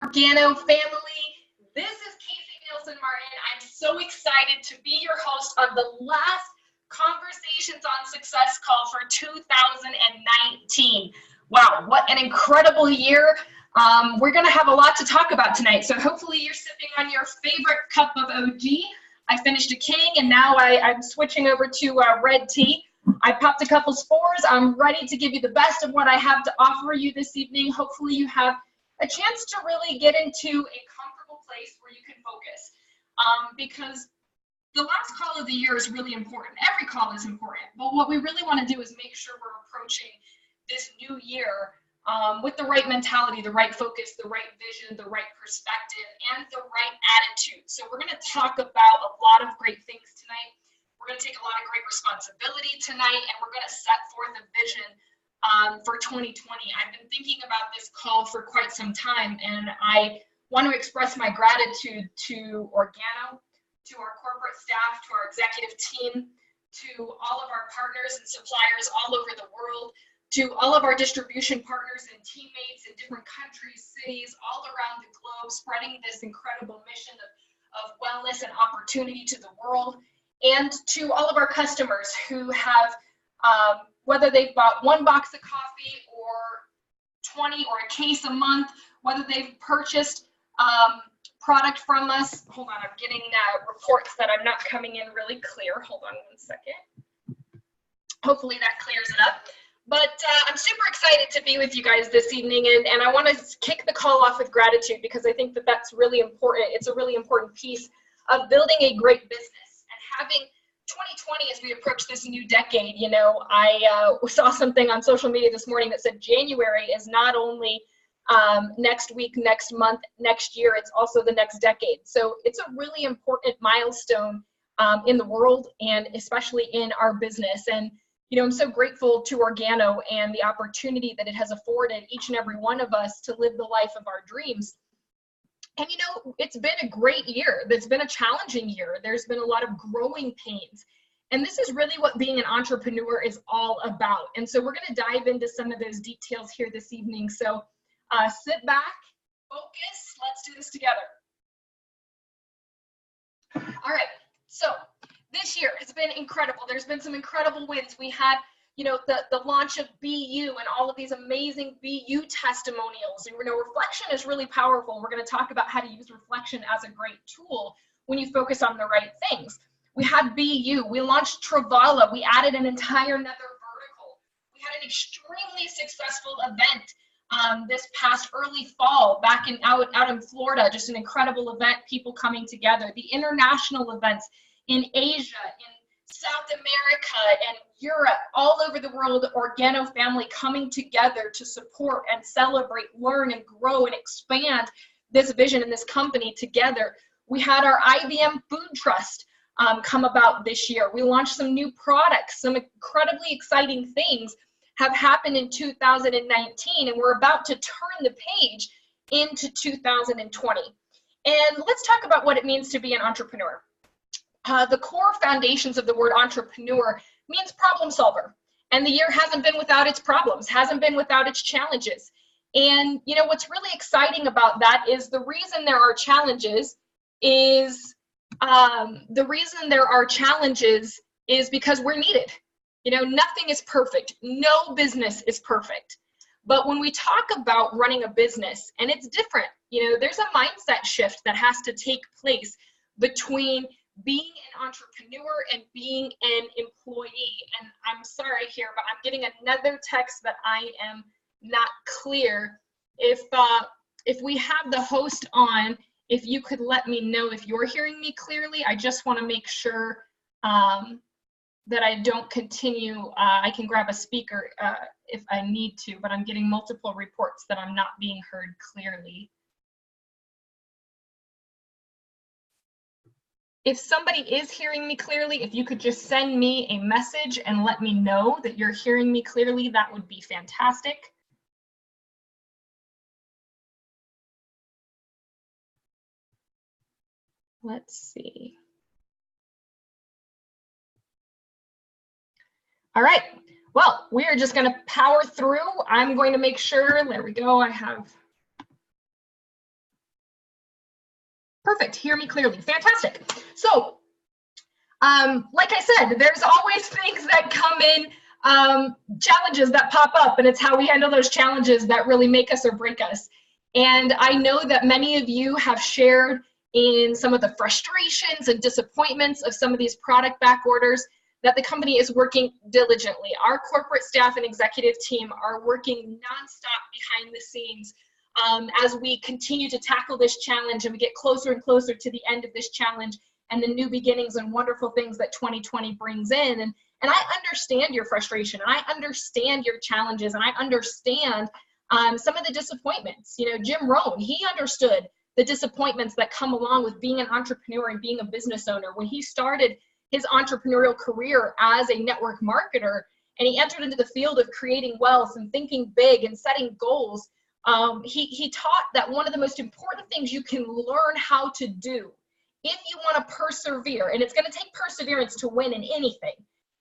Organo family. This is Casey Nilsen Martin. I'm so excited to be your host on the last Conversations on Success call for 2019. Wow, what an incredible year. We're going to have a lot to talk about tonight, so hopefully you're sipping on your favorite cup of OG. I finished a King, and now I'm switching over to red tea. I popped a couple spores. I'm ready to give you the best of what I have to offer you this evening. Hopefully you have a chance to really get into a comfortable place where you can focus, because the last call of the year is really important. Every call is important, but what we really want to do is make sure we're approaching this new year with the right mentality, the right focus, the right vision, the right perspective, and the right attitude. So we're going to talk about a lot of great things tonight. We're going to take a lot of great responsibility tonight, and we're going to set forth a vision for 2020. I've been thinking about this call for quite some time, and I want to express my gratitude to Organo, to our corporate staff, to our executive team, to all of our partners and suppliers all over the world, to all of our distribution partners and teammates in different countries, cities, all around the globe, spreading this incredible mission of wellness and opportunity to the world, and to all of our customers who have, whether they've bought one box of coffee or 20 or a case a month, whether they've purchased product from us. Hold on, I'm getting reports that I'm not coming in really clear. Hold on one second. Hopefully that clears it up. But I'm super excited to be with you guys this evening, and I want to kick the call off with gratitude, because I think that that's really important. It's a really important piece of building a great business and having 2020 as we approach this new decade. You know, I saw something on social media this morning that said January is not only next week, next month, next year, it's also the next decade. So it's a really important milestone in the world, and especially in our business. And you know, I'm so grateful to Organo and the opportunity that it has afforded each and every one of us to live the life of our dreams. And you know, it's been a great year. It's been a challenging year. There's been a lot of growing pains. And this is really what being an entrepreneur is all about. And so we're going to dive into some of those details here this evening. So sit back, focus, let's do this together. All right, so this year has been incredible. There's been some incredible wins. We had, you know, the launch of BU and all of these amazing BU testimonials. And, you know, reflection is really powerful. We're going to talk about how to use reflection as a great tool when you focus on the right things. We had BU. We launched Travala. We added an entire nether vertical. We had an extremely successful event this past early fall back out in Florida. Just an incredible event, people coming together. The international events in Asia, in South America, and Europe, all over the world, the Organo family coming together to support and celebrate, learn and grow and expand this vision and this company together. We had our IBM Food Trust come about this year. We launched some new products. Some incredibly exciting things have happened in 2019, and we're about to turn the page into 2020. And let's talk about what it means to be an entrepreneur. The core foundations of the word entrepreneur means problem solver. And the year hasn't been without its problems, hasn't been without its challenges. And you know, what's really exciting about that is the reason there are challenges is because we're needed. You know, nothing is perfect. No business is perfect. But when we talk about running a business, and it's different, you know, there's a mindset shift that has to take place between being an entrepreneur and being an employee. And I'm sorry here, but I'm getting another text that I am not clear. If we have the host on, if you could let me know if you're hearing me clearly. I just want to make sure that I don't continue. I can grab a speaker if I need to, but I'm getting multiple reports that I'm not being heard clearly. If somebody is hearing me clearly, if you could just send me a message and let me know that you're hearing me clearly, that would be fantastic. Let's see. All right, well, we are just going to power through. I'm going to make sure, there we go, I have Perfect. Hear me clearly. Fantastic. So, like I said, there's always things that come in, challenges that pop up, and it's how we handle those challenges that really make us or break us. And I know that many of you have shared in some of the frustrations and disappointments of some of these product back orders that the company is working diligently. Our corporate staff and executive team are working nonstop behind the scenes as we continue to tackle this challenge and we get closer and closer to the end of this challenge and the new beginnings and wonderful things that 2020 brings in. And I understand your frustration, and I understand your challenges, and I understand some of the disappointments. You know, Jim Rohn, he understood the disappointments that come along with being an entrepreneur and being a business owner. When he started his entrepreneurial career as a network marketer, and he entered into the field of creating wealth and thinking big and setting goals, he taught that one of the most important things you can learn how to do if you want to persevere, and it's going to take perseverance to win in anything,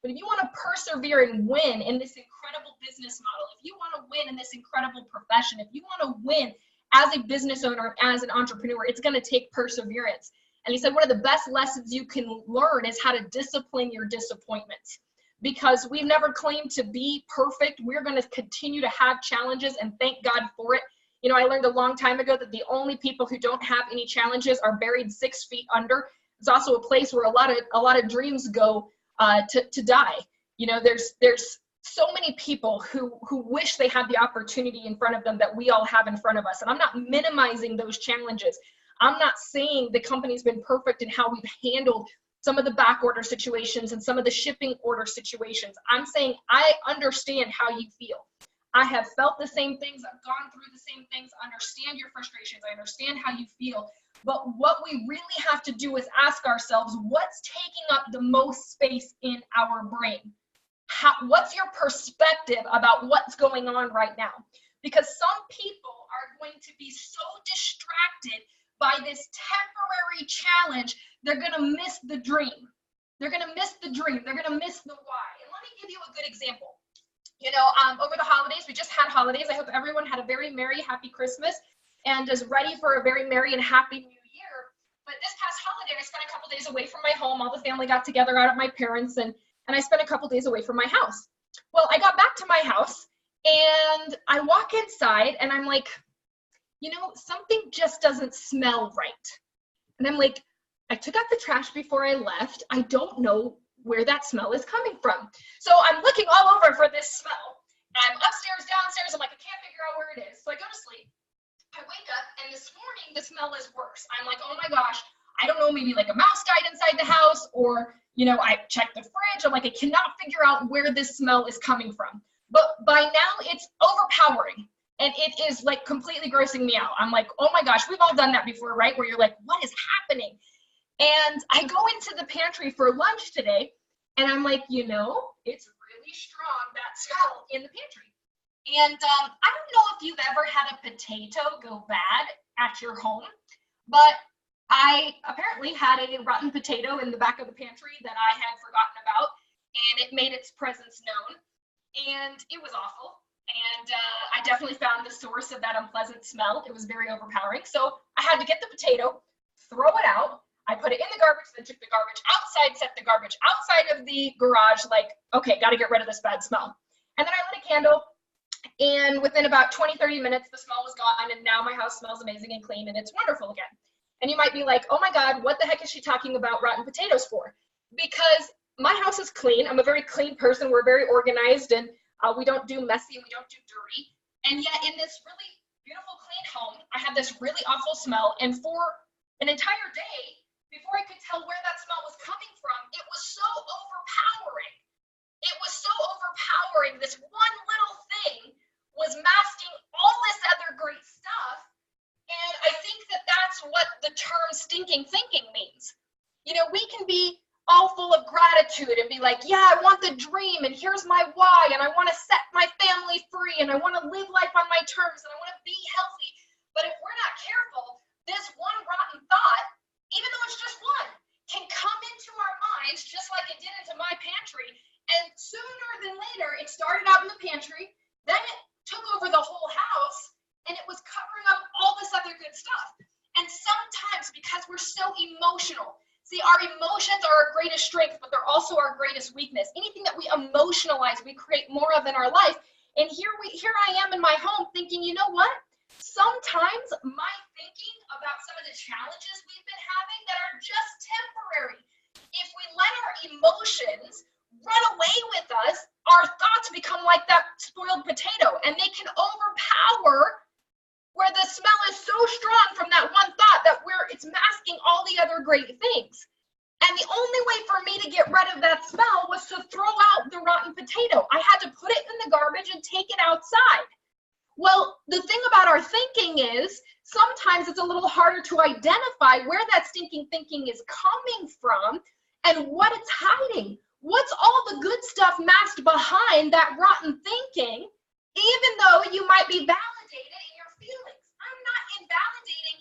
but if you want to persevere and win in this incredible business model, if you want to win in this incredible profession, if you want to win as a business owner, as an entrepreneur, it's going to take perseverance. And he said one of the best lessons you can learn is how to discipline your disappointments, because we've never claimed to be perfect. We're going to continue to have challenges, and thank God for it. You know, I learned a long time ago that the only people who don't have any challenges are buried 6 feet under. It's also a place where a lot of dreams go to die. You know, there's so many people who wish they had the opportunity in front of them that we all have in front of us. And I'm not minimizing those challenges. I'm not saying the company's been perfect in how we've handled some of the back order situations and some of the shipping order situations. I'm saying I understand how you feel. I have felt the same things. I've gone through the same things. I understand your frustrations. I understand how you feel. But what we really have to do is ask ourselves, what's taking up the most space in our brain? What's your perspective about what's going on right now? Because some people are going to be so distracted by this temporary challenge, they're going to miss the dream. They're going to miss the dream. They're going to miss the why. And let me give you a good example. You know, over the holidays, we just had holidays. I hope everyone had a very merry, happy Christmas and is ready for a very merry and happy new year. But this past holiday, I spent a couple days away from my home. All the family got together out at my parents', and I spent a couple days away from my house. Well, I got back to my house, and I walk inside, and I'm like, you know, something just doesn't smell right. And I'm like, I took out the trash before I left. I don't know where that smell is coming from. So I'm looking all over for this smell. I'm upstairs, downstairs. I'm like, I can't figure out where it is. So I go to sleep. I wake up, and this morning the smell is worse. I'm like, oh my gosh, I don't know, maybe like a mouse died inside the house, or, you know, I checked the fridge. I'm like, I cannot figure out where this smell is coming from. But by now it's overpowering, and it is like completely grossing me out. I'm like, oh my gosh, we've all done that before, right? Where you're like, what is happening? And I go into the pantry for lunch today, and I'm like, you know, it's really strong, that smell in the pantry. And I don't know if you've ever had a potato go bad at your home, but I apparently had a rotten potato in the back of the pantry that I had forgotten about, and it made its presence known, and it was awful. And I definitely found the source of that unpleasant smell. It was very overpowering. So I had to get the potato, throw it out. I put it in the garbage, then took the garbage outside, set the garbage outside of the garage, like, okay, got to get rid of this bad smell. And then I lit a candle, and within about 20, 30 minutes, the smell was gone, and now my house smells amazing and clean, and it's wonderful again. And you might be like, oh my God, what the heck is she talking about rotten potatoes for? Because my house is clean. I'm a very clean person. We're very organized, and we don't do messy, and we don't do dirty. And yet in this really beautiful, clean home, I had this really awful smell, and for an entire day, before I could tell where that smell was coming from, it was so overpowering. It was so overpowering. This one little thing was masking all this other great stuff. And I think that that's what the term stinking thinking means. You know, we can be all full of gratitude and be like, yeah, I want the dream, and here's my why, and I want to set my family free, and I want to live life on my terms, and I want to be healthy. But if we're not careful, this one rotten thought, even though it's just one, can come into our minds just like it did into my pantry. And sooner than later, it started out in the pantry, then it took over the whole house, and it was covering up all this other good stuff. And sometimes, because we're so emotional, see, our emotions are our greatest strength, but they're also our greatest weakness. Anything that we emotionalize, we create more of in our life. And here I am in my home thinking, you know what? Sometimes my thinking about some of the challenges we've been having that are just temporary. If we let our emotions run away with us, our thoughts become like that spoiled potato, and they can overpower where the smell is so strong from that one thought that it's masking all the other great things. And the only way for me to get rid of that smell was to throw out the rotten potato. I had to put it in the garbage and take it outside. Well, the thing about our thinking is sometimes it's a little harder to identify where that stinking thinking is coming from and what it's hiding. What's all the good stuff masked behind that rotten thinking, even though you might be validated in your feelings? I'm not invalidating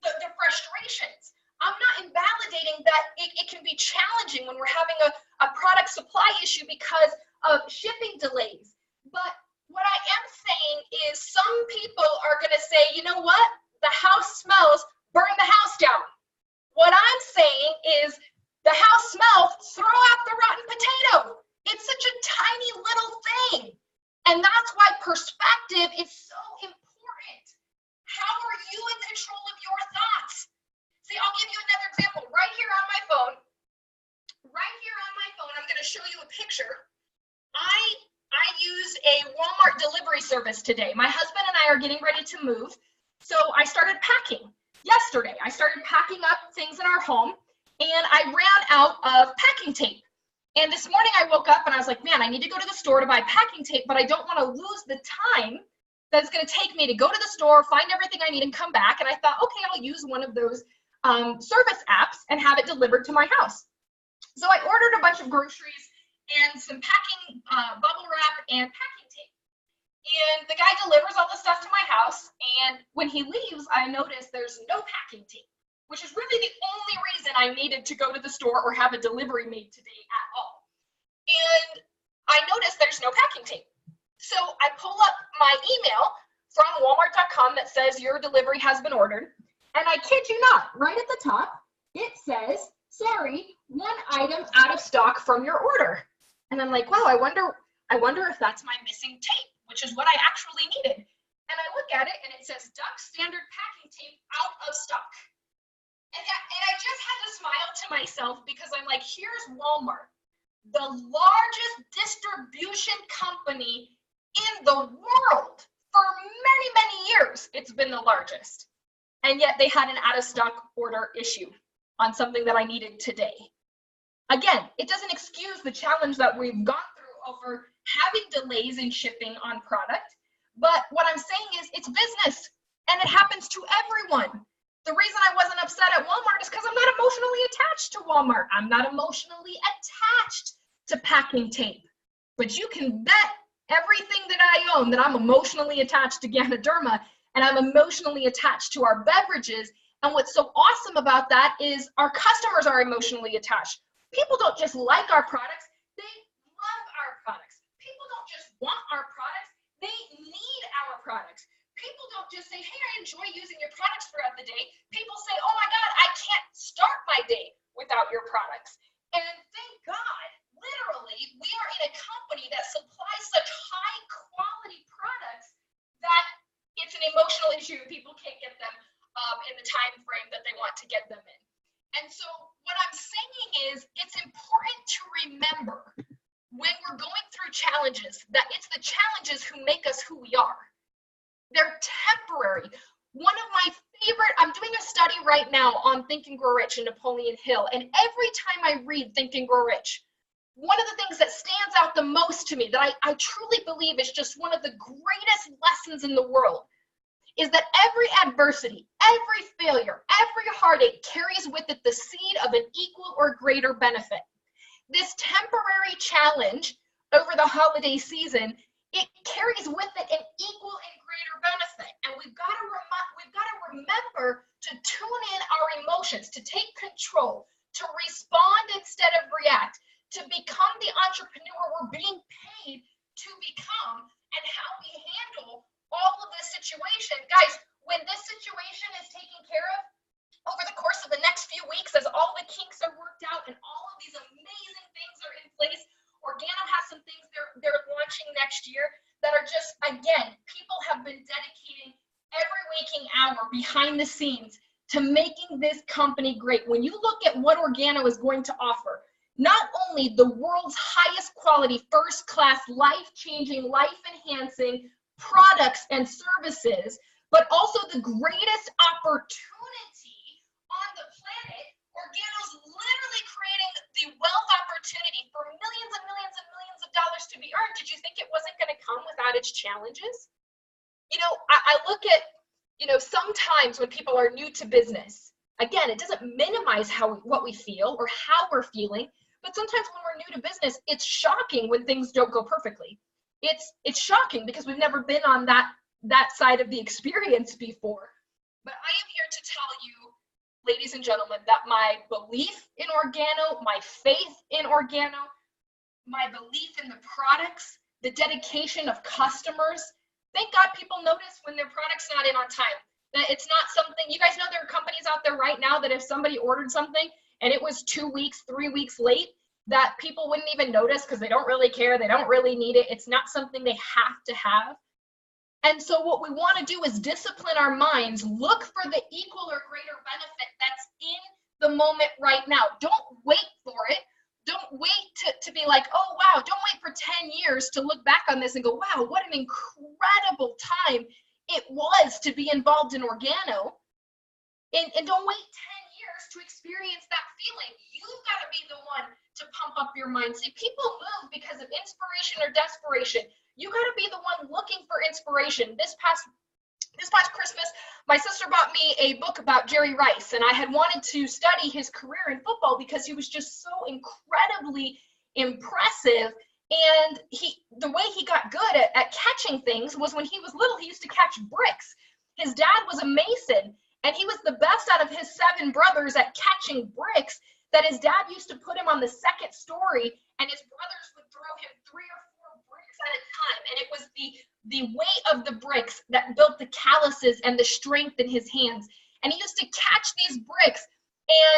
the frustrations. I'm not invalidating that it can be challenging when we're having a product supply issue because of shipping delays. But what I am saying is some people are going to say, you know what? The house smells, burn the house down. What I'm saying is the house smells, throw out the rotten potato. It's such a tiny little thing. And that's why perspective is so important. How are you in control of your thoughts? See, I'll give you another example. Right here on my phone, I'm going to show you a picture. I use a Walmart delivery service today. My husband and I are getting ready to move, so I started packing yesterday. I started packing up things in our home, and I ran out of packing tape. And this morning I woke up and I was like, man, I need to go to the store to buy packing tape, but I don't want to lose the time that it's going to take me to go to the store, find everything I need, and come back. And I thought, okay, I'll use one of those service apps and have it delivered to my house. So I ordered a bunch of groceries and some packing bubble wrap and packing tape. And the guy delivers all the stuff to my house. And when he leaves, I notice there's no packing tape, which is really the only reason I needed to go to the store or have a delivery made today at all. And I noticed there's no packing tape. So I pull up my email from Walmart.com that says your delivery has been ordered. And I kid you not, right at the top, it says, sorry, one item out of stock from your order. And I'm like, wow, I wonder if that's my missing tape, which is what I actually needed. And I look at it and it says Duck Standard Packing Tape out of stock. And I just had to smile to myself because I'm like, here's Walmart, the largest distribution company in the world. For many, many years, it's been the largest. And yet they had an out-of-stock order issue on something that I needed today. Again, it doesn't excuse the challenge that we've gone through over having delays in shipping on product. But what I'm saying is it's business and it happens to everyone. The reason I wasn't upset at Walmart is because I'm not emotionally attached to Walmart. I'm not emotionally attached to packing tape. But you can bet everything that I own that I'm emotionally attached to Ganoderma, and I'm emotionally attached to our beverages. And what's so awesome about that is our customers are emotionally attached. People don't just like our products, they love our products. People don't just want our products, they need our products. People don't just say, hey, I enjoy using your products throughout the day. People say, oh my God, I can't start my day without your products. And thank God, literally, we are in a company that supplies such high quality products that it's an emotional issue. People can't get them in the time frame that they want to get them in. And so what I'm saying is it's important to remember when we're going through challenges that it's the challenges who make us who we are. They're temporary. One of my favorite, I'm doing a study right now on Think and Grow Rich and Napoleon Hill. And every time I read Think and Grow Rich, one of the things that stands out the most to me that I truly believe is just one of the greatest lessons in the world is that every adversity, every failure, every heartache carries with it the seed of an equal or greater benefit. This temporary challenge over the holiday season, it carries with it an equal and greater benefit. And we've got to remember to tune in our emotions, to take control, to respond instead of react, to become the entrepreneur we're being paid to become, and how we handle all of this situation. Guys, when this situation is taken care of, behind the scenes to making this company great. When you look at what Organo is going to offer, not only the world's highest quality, first-class, life-changing, life-enhancing products and services, but also the greatest opportunity on the planet, Organo's literally creating the wealth opportunity for millions and millions and millions of dollars to be earned. Did you think it wasn't going to come without its challenges? You know, I look at, you know, sometimes when people are new to business, again, it doesn't minimize what we feel or how we're feeling, but sometimes when we're new to business, it's shocking when things don't go perfectly. It's shocking because we've never been on that side of the experience before. But I am here to tell you, ladies and gentlemen, that my belief in Organo, my faith in Organo, my belief in the products, the dedication of customers, thank God people notice when their product's not in on time. That it's not something, you guys know there are companies out there right now that if somebody ordered something and it was 2 weeks, 3 weeks late, that people wouldn't even notice because they don't really care, they don't really need it, it's not something they have to have. And so what we want to do is discipline our minds, look for the equal or greater benefit that's in the moment right now. Don't wait for it. Don't wait to be like, oh, wow, don't wait for 10 years to look back on this and go, wow, what an incredible time it was to be involved in Organo. And don't wait 10 years to experience that feeling. You've got to be the one to pump up your mind. See, people move because of inspiration or desperation. You got to be the one looking for inspiration. This past Christmas, my sister bought me a book about Jerry Rice, and I had wanted to study his career in football because he was just so incredibly impressive. And the way he got good at catching things was when he was little, he used to catch bricks. His dad was a mason, and he was the best out of his 7 brothers at catching bricks, that his dad used to put him on the 2nd story, and his brothers would throw him 3 or 4 bricks at a time. And it was the weight of the bricks that built the calluses and the strength in his hands. And he used to catch these bricks.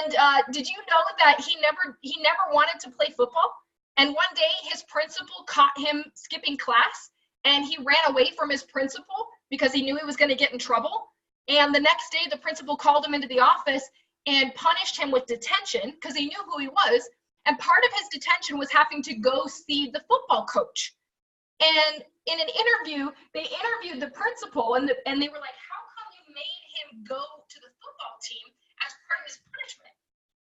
And did you know that he never wanted to play football? And one day his principal caught him skipping class, and he ran away from his principal because he knew he was going to get in trouble. And the next day the principal called him into the office and punished him with detention because he knew who he was. And part of his detention was having to go see the football coach. And in an interview, they interviewed the principal, and they were like, how come you made him go to the football team as part of his punishment?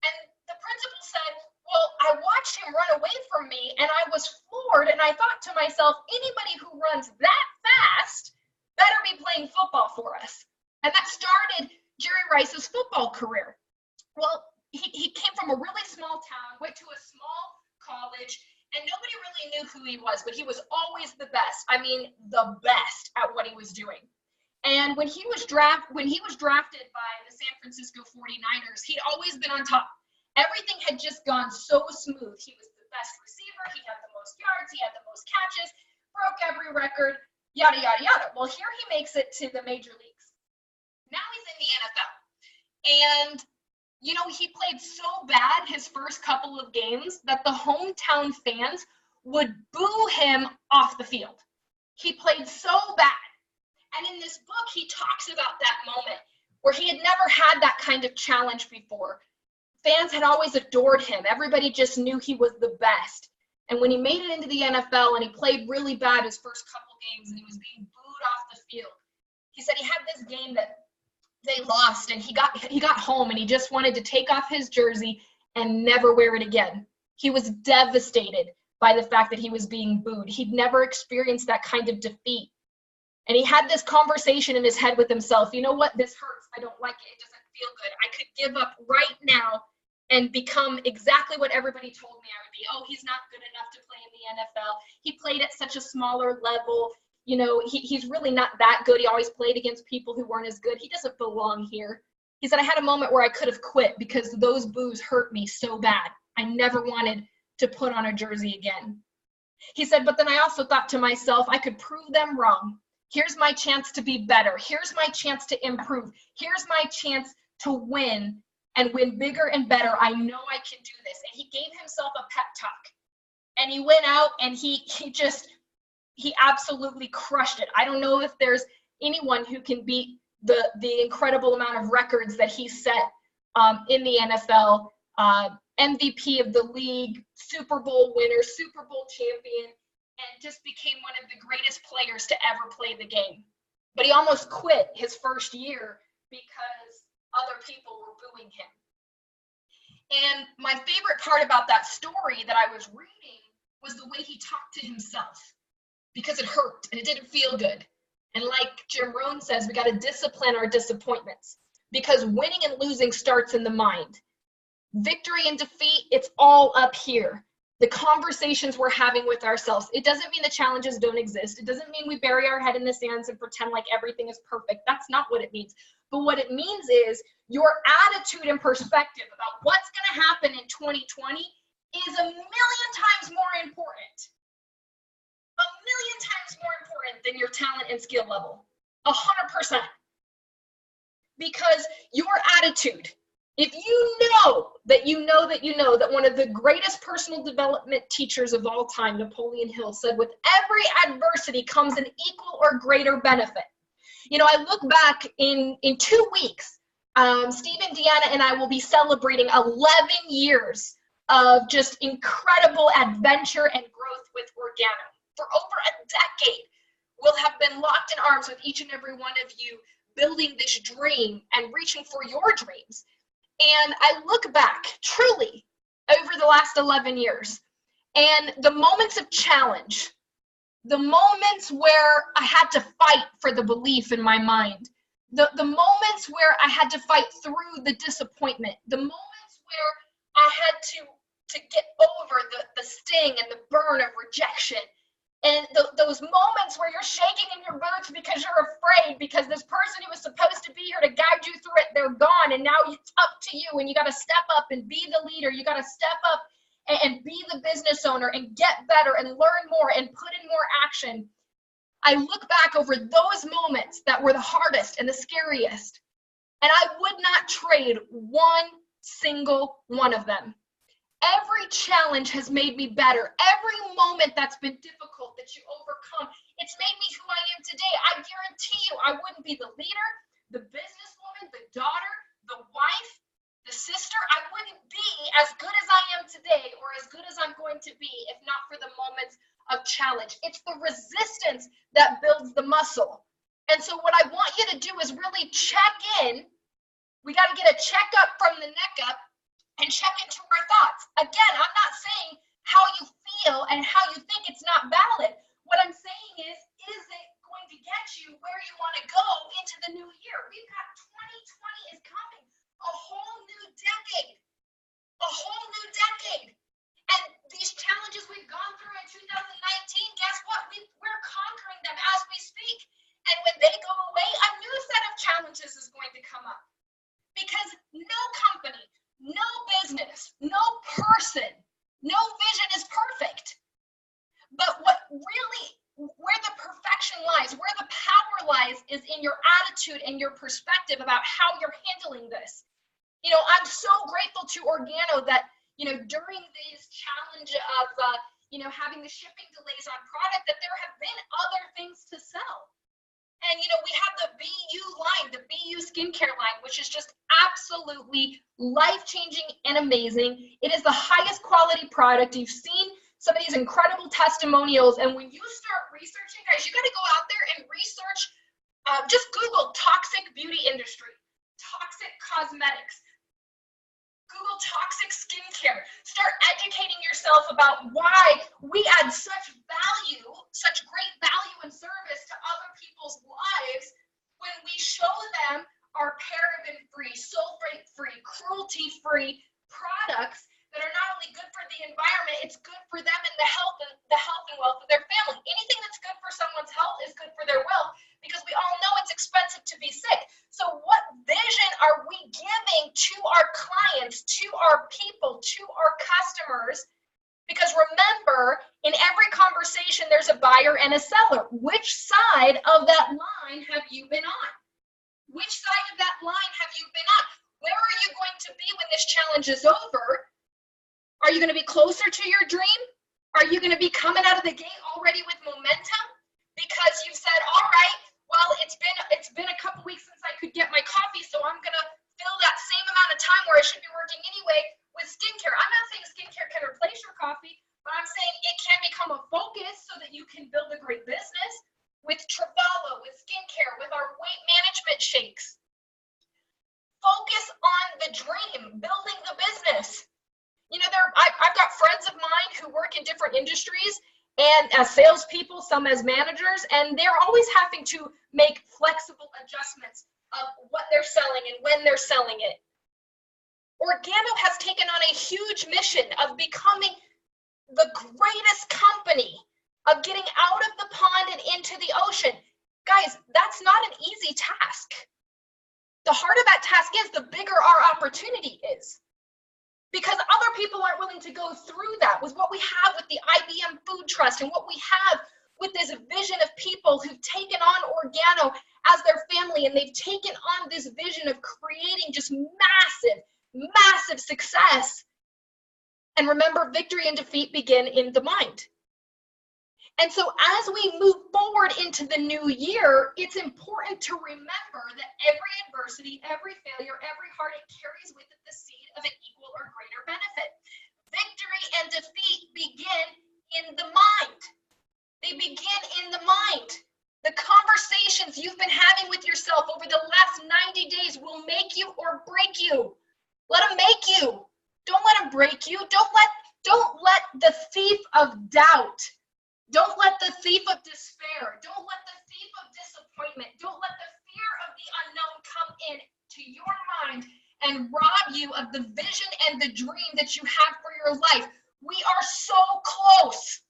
And the principal said, well, I watched him run away from me, and I was floored, and I thought to myself, anybody who runs that fast better be playing football for us. And that started Jerry Rice's football career. Well, he came from a really small town, went to a small college, and nobody really knew who he was, but he was always the best. I mean, the best at what he was doing. And when he was drafted by the San Francisco 49ers, he'd always been on top. Everything had just gone so smooth. He was the best receiver. He had the most yards. He had the most catches, broke every record, yada, yada, yada. Well, here he makes it to the major leagues. Now he's in the NFL. And you know, he played so bad his first couple of games that the hometown fans would boo him off the field. He played so bad. And in this book, he talks about that moment where he had never had that kind of challenge before. Fans had always adored him. Everybody just knew he was the best. And when he made it into the NFL and he played really bad his first couple games and he was being booed off the field, he said he had this game that they lost, and he got home, and he just wanted to take off his jersey and never wear it again. He was devastated by the fact that he was being booed. He'd never experienced that kind of defeat. And he had this conversation in his head with himself. You know what? This hurts. I don't like it. It doesn't feel good. I could give up right now and become exactly what everybody told me I would be. Oh, he's not good enough to play in the NFL. He played at such a smaller level. You know, he's really not that good. He always played against people who weren't as good. He doesn't belong here. He said, I had a moment where I could have quit because those boos hurt me so bad. I never wanted to put on a jersey again. He said, but then I also thought to myself, I could prove them wrong. Here's my chance to be better. Here's my chance to improve. Here's my chance to win and win bigger and better. I know I can do this. And he gave himself a pep talk. And he went out and he absolutely crushed it. I don't know if there's anyone who can beat the incredible amount of records that he set in the NFL, MVP of the league, Super Bowl winner, Super Bowl champion, and just became one of the greatest players to ever play the game. But he almost quit his first year because other people were booing him. And my favorite part about that story that I was reading was the way he talked to himself, because it hurt and it didn't feel good. And like Jim Rohn says, we got to discipline our disappointments, because winning and losing starts in the mind. Victory and defeat, it's all up here. The conversations we're having with ourselves. It doesn't mean the challenges don't exist. It doesn't mean we bury our head in the sands and pretend like everything is perfect. That's not what it means. But what it means is your attitude and perspective about what's going to happen in 2020 is a million times more important. A million times more important than your talent and skill level. 100%. Because your attitude, if you know that one of the greatest personal development teachers of all time, Napoleon Hill, said, with every adversity comes an equal or greater benefit. You know, I look back in 2 weeks, Stephen, Deanna, and I will be celebrating 11 years of just incredible adventure and growth with Organo. For over a decade, we'll have been locked in arms with each and every one of you, building this dream and reaching for your dreams. And I look back truly over the last 11 years, and the moments of challenge, the moments where I had to fight for the belief in my mind, the moments where I had to fight through the disappointment, the moments where I had to get over the sting and the burn of rejection. And those moments where you're shaking in your boots because you're afraid, because this person who was supposed to be here to guide you through it, they're gone, and now it's up to you, and you got to step up and be the leader. You got to step up and be the business owner and get better and learn more and put in more action. I look back over those moments that were the hardest and the scariest, and I would not trade one single one of them. Every challenge has made me better. Every moment that's been difficult that you overcome, it's made me who I am today. I guarantee you I wouldn't be the leader, the businesswoman, the daughter, the wife, the sister. I wouldn't be as good as I am today or as good as I'm going to be if not for the moments of challenge. It's the resistance that builds the muscle. And so what I want you to do is really check in. We got to get a checkup from the neck up and check into our thoughts. Again, I'm not saying how you feel and how you think it's not valid. What I'm saying is it going to get you where you want to go into the new year? We've got 2020 is coming, a whole new decade, And these challenges we've gone through in 2019, guess what? We're conquering them as we speak. And when they go away, a new set of challenges is going to come up. Because no company, no business, no person, no vision is perfect. But where the perfection lies, where the power lies, is in your attitude and your perspective about how you're handling this. You know, I'm so grateful to Organo that, you know, during this challenge of, having the shipping delays on product, that there have been other things to sell. And, you know, we have the BU line, the BU skincare line, which is just absolutely life-changing and amazing. It is the highest quality product. You've seen some of these incredible testimonials. And when you start researching, guys, you got to go out there and research, just Google toxic beauty industry, toxic cosmetics, Google toxic skincare. Start educating yourself about why we add such value, such great value and service to other people's lives when we show them our paraben-free, sulfate-free, cruelty-free products that are not only good for the environment, it's good for them and the health and wealth of their family. Anything that's good for someone's health is good for their wealth, because we all know it's expensive to be sick. So what vision are we giving to our clients, to our people, to our customers? Because remember, in every conversation, there's a buyer and a seller. Which side of that line have you been on? Which side of that line have you been on? Where are you going to be when this challenge is over? Are you going to be closer to your dream? Are you going to be coming out of the gate already with momentum? Because you've said, all right, Well, it's been a couple weeks since I could get my coffee, so I'm gonna fill that same amount of time where I should be working anyway with skincare. I'm not saying skincare can replace your coffee, but I'm saying it can become a focus so that you can build a great business with Trevolo, with skincare, with our weight management shakes. Focus on the dream, building the business. You know, I've got friends of mine who work in different industries and as salespeople, some as managers, and they're always having to make flexible adjustments of what they're selling and when they're selling it. Organo has taken on a huge mission of becoming the greatest company, of getting out of the pond and into the ocean. Guys, that's not an easy task. The harder that task is, the bigger our opportunity is. Because other people aren't willing to go through that with what we have with the IBM Food Trust and what we have with this vision of people who've taken on Organo as their family, and they've taken on this vision of creating just massive, massive success. And remember, victory and defeat begin in the mind. And so as we move forward into the new year, it's important to remember that every adversity, every failure, every heartache carries with it the seed of an equal or greater benefit. Victory and defeat begin in the mind. They begin in the mind. The conversations you've been having with yourself over the last 90 days will make you or break you. Let them make you. Don't let them break you. Don't let the thief of doubt, don't let the thief of despair, don't let the thief of disappointment, don't let the fear of the unknown come in to your mind and rob you of the vision and the dream that you have for your life. We are so close.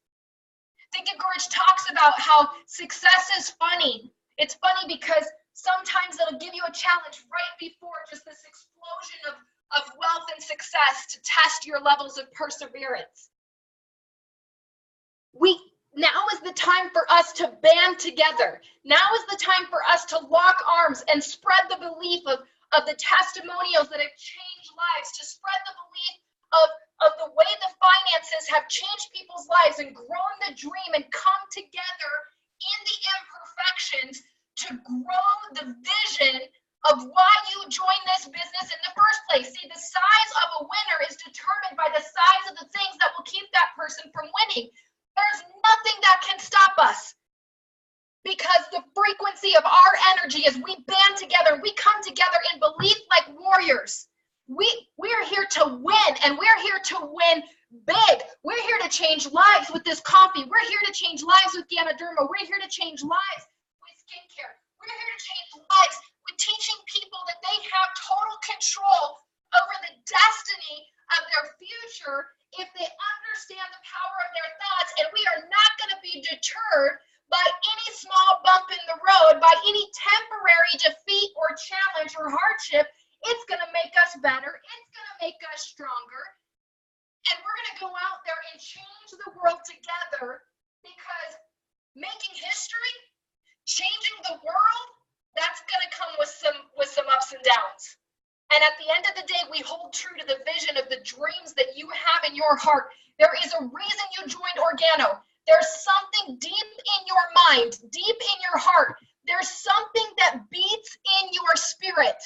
Think of Courage talks about how success is funny. It's funny because sometimes it'll give you a challenge right before just this explosion of wealth and success to test your levels of perseverance. Now is the time for us to band together. Now is the time for us to lock arms and spread the belief of the testimonials that have changed lives, to spread the belief of the way the finances have changed people's lives and grown the dream and come together in the imperfections to grow the vision of why you joined this business in the first place. See, the size of a winner is determined by the size of the things that will keep that person from winning. There's nothing that can stop us, because the frequency of our energy, as we band together, we come together in belief like warriors. We're here to win, and we're here to win big. We're here to change lives with this coffee. We're here to change lives with Ganoderma. We're here to change lives with skincare. We're here to change lives with teaching people that they have total control over the destiny of their future if they understand the power of their thoughts. And we are not going to be deterred by any small bump in the road, by any temporary defeat or challenge or hardship. It's going to make us better. It's going to make us stronger. And we're going to go out there and change the world together, because making history, changing the world, that's going to come with some ups and downs. And at the end of the day, we hold true to the vision of the dreams that you have in your heart. There is a reason you joined Organo. There's something deep in your mind, deep in your heart. There's something that beats in your spirit.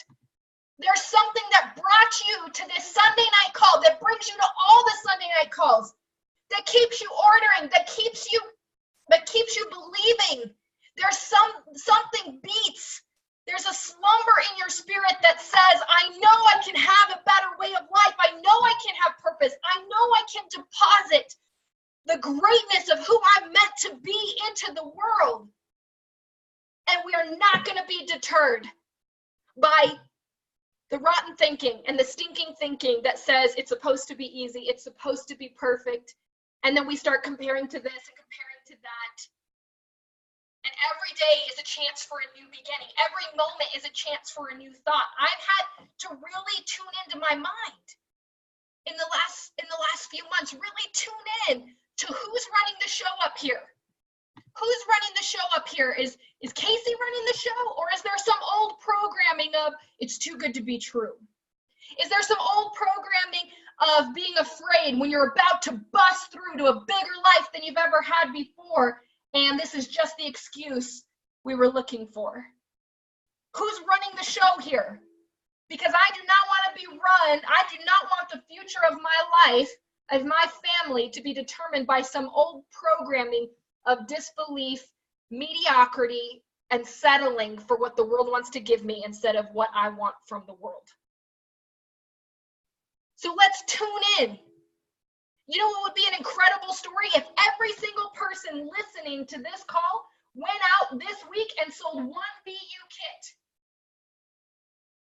There's something that brought you to this Sunday night call, that brings you to all the Sunday night calls, that keeps you ordering, that keeps you believing. There's something beats. There's a slumber in your spirit that says, I know I can have a better way of life. I know I can have purpose. I know I can deposit the greatness of who I'm meant to be into the world. And we are not going to be deterred by the rotten thinking and the stinking thinking that says it's supposed to be easy, it's supposed to be perfect. And then we start comparing to this and comparing to that. And every day is a chance for a new beginning. Every moment is a chance for a new thought. I've had to really tune into my mind in the last few months, really tune in to who's running the show up here. Who's running the show up here? Is Casey running the show, or is there some old programming of it's too good to be true? Is there some old programming of being afraid when you're about to bust through to a bigger life than you've ever had before, and this is just the excuse we were looking for? Who's running the show here? Because I do not want to be run, I do not want the future of my life, of my family, to be determined by some old programming of disbelief, mediocrity, and settling for what the world wants to give me instead of what I want from the world. So let's tune in. You know what would be an incredible story? If every single person listening to this call went out this week and sold one BU kit.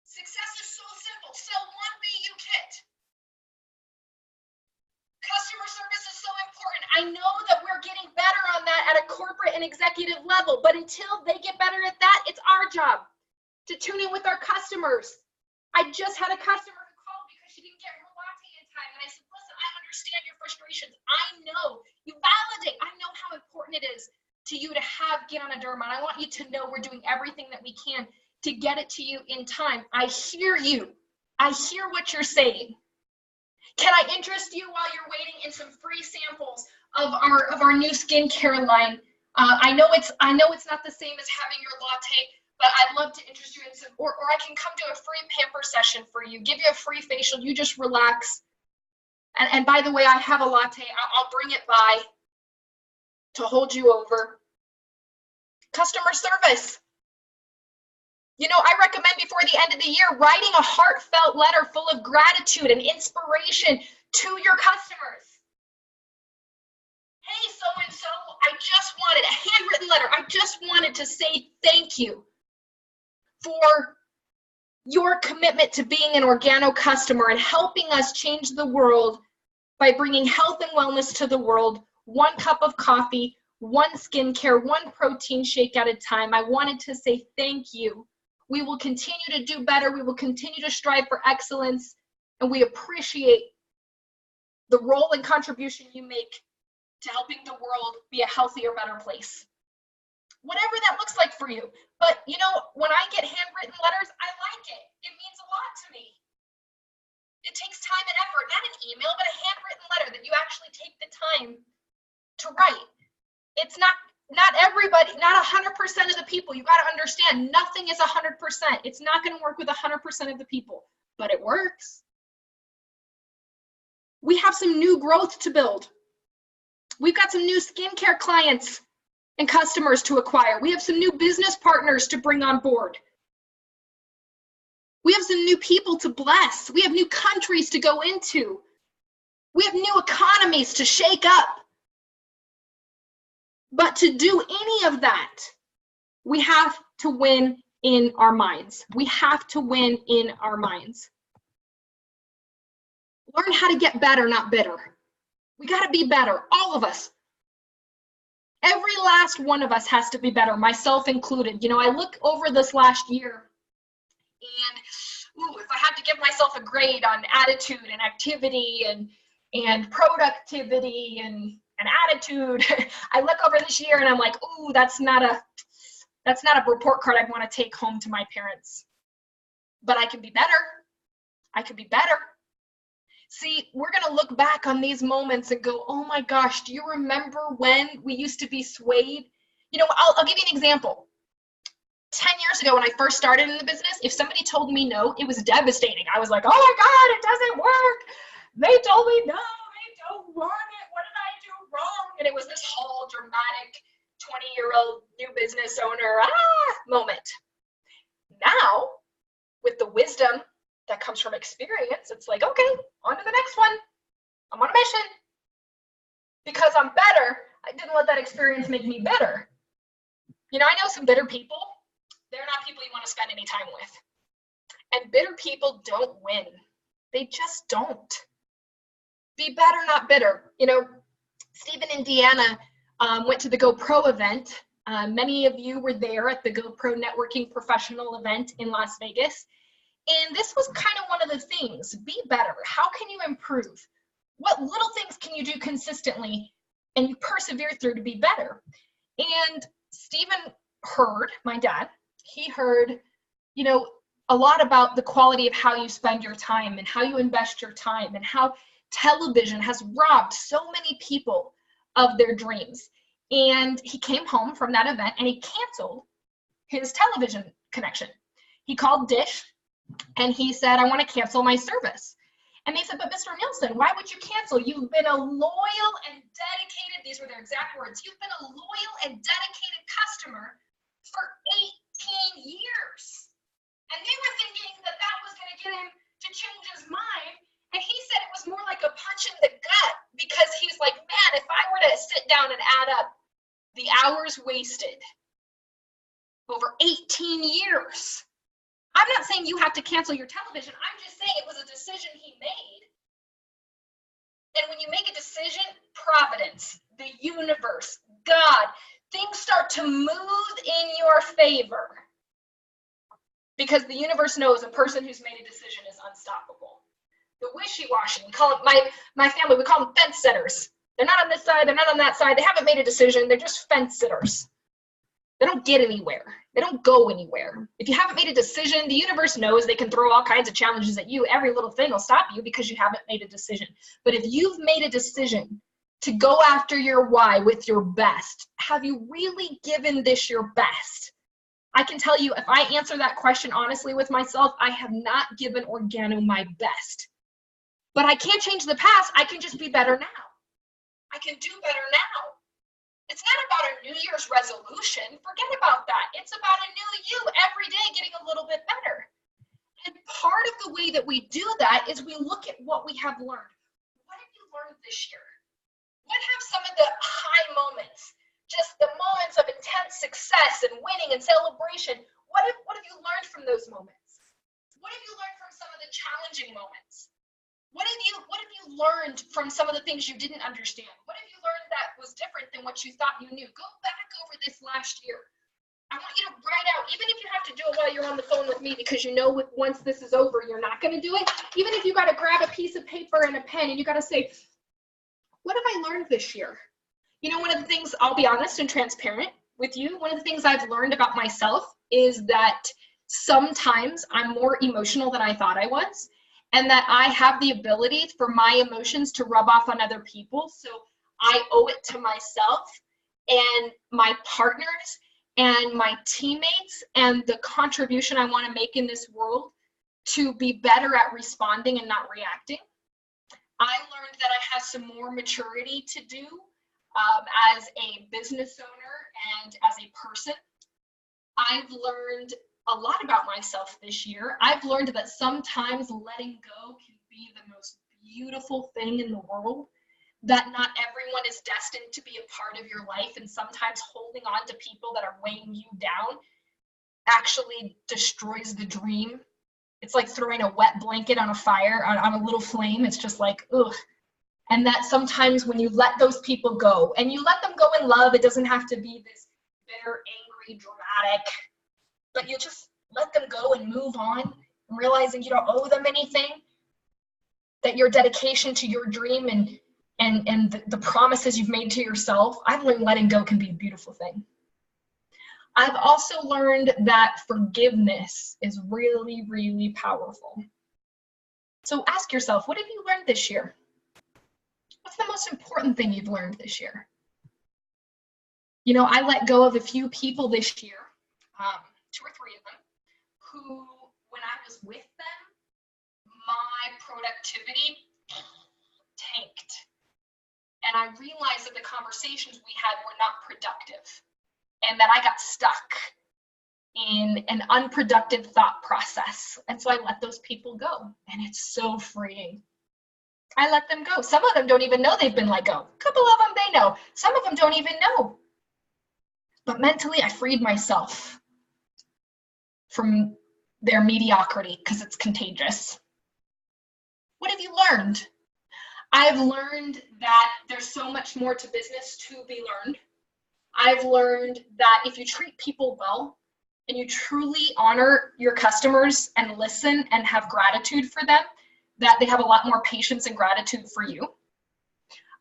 Success is so simple. Sell one BU kit. Customer service is so important. I know that we're getting better on that at a corporate and executive level, but until they get better at that, it's our job to tune in with our customers. I just had a customer who called because she didn't get her latte in time, and I said, listen, I understand your frustrations. I know. You validate. I know how important it is to you to get on a derma, and I want you to know we're doing everything that we can to get it to you in time. I hear you. I hear what you're saying. Can I interest you while you're waiting in some free samples of our new skincare line? I know it's not the same as having your latte, but I'd love to interest you in some, or I can come to a free pamper session for you, give you a free facial, you just relax. And by the way, I have a latte. I'll bring it by to hold you over. Customer service. You know, I recommend before the end of the year, writing a heartfelt letter full of gratitude and inspiration to your customers. Hey, so-and-so, I just wanted a handwritten letter. I just wanted to say thank you for your commitment to being an Organo customer and helping us change the world by bringing health and wellness to the world, one cup of coffee, one skincare, one protein shake at a time. I wanted to say thank you. We will continue to do better. We will continue to strive for excellence, and we appreciate the role and contribution you make to helping the world be a healthier, better place. Whatever that looks like for you. But you know, when I get handwritten letters, I like it. It means a lot to me. It takes time and effort, not an email, but a handwritten letter that you actually take the time to write. It's not everybody, not 100% of the people. You got to understand, nothing is 100%. It's not going to work with 100% of the people, but it works. We have some new growth to build. We've got some new skincare clients and customers to acquire. We have some new business partners to bring on board. We have some new people to bless. We have new countries to go into. We have new economies to shake up. But to do any of that, we have to win in our minds. We have to win in our minds. Learn how to get better, not bitter. We got to be better, all of us. Every last one of us has to be better, myself included. You know, I look over this last year and if I had to give myself a grade on attitude and activity and productivity and attitude, I look over this year and I'm like, ooh, that's not a report card I'd want to take home to my parents. But I can be better. I could be better. See, we're going to look back on these moments and go, oh my gosh, do you remember when we used to be swayed? You know, I'll give you an example. 10 years ago when I first started in the business, if somebody told me no, it was devastating. I was like, oh my God, it doesn't work. They told me no, I don't want it. What did I do wrong? And it was this whole dramatic 20-year-old new business owner moment. Now, with the wisdom that comes from experience, it's like, okay, on to the next one. I'm on a mission. Because I'm better, I didn't let that experience make me bitter. You know, I know some bitter people. They're not people you want to spend any time with. And bitter people don't win. They just don't. Be better, not bitter. You know, Steve and Indiana went to the GoPro event. Many of you were there at the GoPro networking professional event in Las Vegas. And this was kind of one of the things. Be better. How can you improve? What little things can you do consistently and you persevere through to be better? And Stephen heard, my dad, he heard, you know, a lot about the quality of how you spend your time and how you invest your time and how television has robbed so many people of their dreams. And he came home from that event and he canceled his television connection. He called Dish and he said, I want to cancel my service. And they said, but Mr. Nilsen, why would you cancel? You've been a loyal and dedicated, these were their exact words, you've been a loyal and dedicated customer for 18 years. And they were thinking that that was going to get him to change his mind. And he said it was more like a punch in the gut, because he's like, man, if I were to sit down and add up the hours wasted over 18 years, I'm not saying you have to cancel your television. I'm just saying it was a decision he made. And when you make a decision, providence, the universe, God, things start to move in your favor. Because the universe knows a person who's made a decision is unstoppable. The wishy-washy, we call it, my family, we call them fence sitters. They're not on this side, they're not on that side, they haven't made a decision, they're just fence sitters. They don't get anywhere. They don't go anywhere. If you haven't made a decision, the universe knows they can throw all kinds of challenges at you. Every little thing will stop you because you haven't made a decision. But if you've made a decision to go after your why with your best, have you really given this your best? I can tell you, if I answer that question honestly with myself, I have not given Organo my best. But I can't change the past. I can just be better now. I can do better now. It's not about a New Year's resolution. Forget about that. It's about a new you every day getting a little bit better. And part of the way that we do that is we look at what we have learned. What have you learned this year? What have some of the high moments, just the moments of intense success and winning and celebration, what have you learned from those moments? What have you learned from some of the challenging moments? What have you learned from some of the things you didn't understand? What have you learned that was different than what you thought you knew? Go back over this last year. I want you to write out, even if you have to do it while you're on the phone with me, because you know once this is over, you're not going to do it. Even if you got to grab a piece of paper and a pen and you got to say, what have I learned this year? You know, one of the things, I'll be honest and transparent with you, one of the things I've learned about myself is that sometimes I'm more emotional than I thought I was. And that I have the ability for my emotions to rub off on other people. So I owe it to myself and my partners and my teammates and the contribution I want to make in this world to be better at responding and not reacting. I learned that I have some more maturity to do as a business owner and as a person. I've learned a lot about myself this year. I've learned that sometimes letting go can be the most beautiful thing in the world, that not everyone is destined to be a part of your life, and sometimes holding on to people that are weighing you down actually destroys the dream. It's like throwing a wet blanket on a fire, on a little flame. It's just like, ugh. And that sometimes when you let those people go, and you let them go in love, it doesn't have to be this bitter, angry, dramatic, but you just let them go and move on, realizing you don't owe them anything, that your dedication to your dream and the promises you've made to yourself, I've learned letting go can be a beautiful thing. I've also learned that forgiveness is really, really powerful. So ask yourself, what have you learned this year? What's the most important thing you've learned this year? You know, I let go of a few people this year, 2 or 3 of them, who, when I was with them, my productivity tanked. And I realized that the conversations we had were not productive, and that I got stuck in an unproductive thought process. And so I let those people go, and it's so freeing. I let them go. Some of them don't even know they've been let go. A couple of them, they know. Some of them don't even know. But mentally, I freed myself from their mediocrity because it's contagious. What have you learned? I've learned that there's so much more to business to be learned. I've learned that if you treat people well and you truly honor your customers and listen and have gratitude for them, that they have a lot more patience and gratitude for you.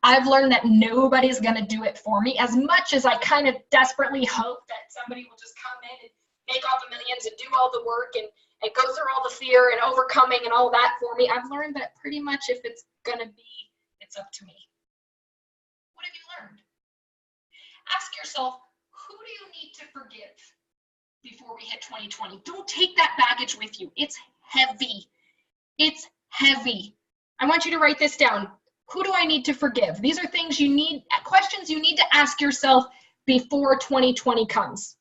I've learned that nobody's going to do it for me, as much as I kind of desperately hope that somebody will just come in and make all the millions and do all the work and go through all the fear and overcoming and all that for me. I've learned that pretty much if it's going to be, it's up to me. What have you learned? Ask yourself, who do you need to forgive? before we hit 2020. Don't take that baggage with you. It's heavy. It's heavy. I want you to write this down. Who do I need to forgive? These are things you need, questions you need to ask yourself before 2020 comes.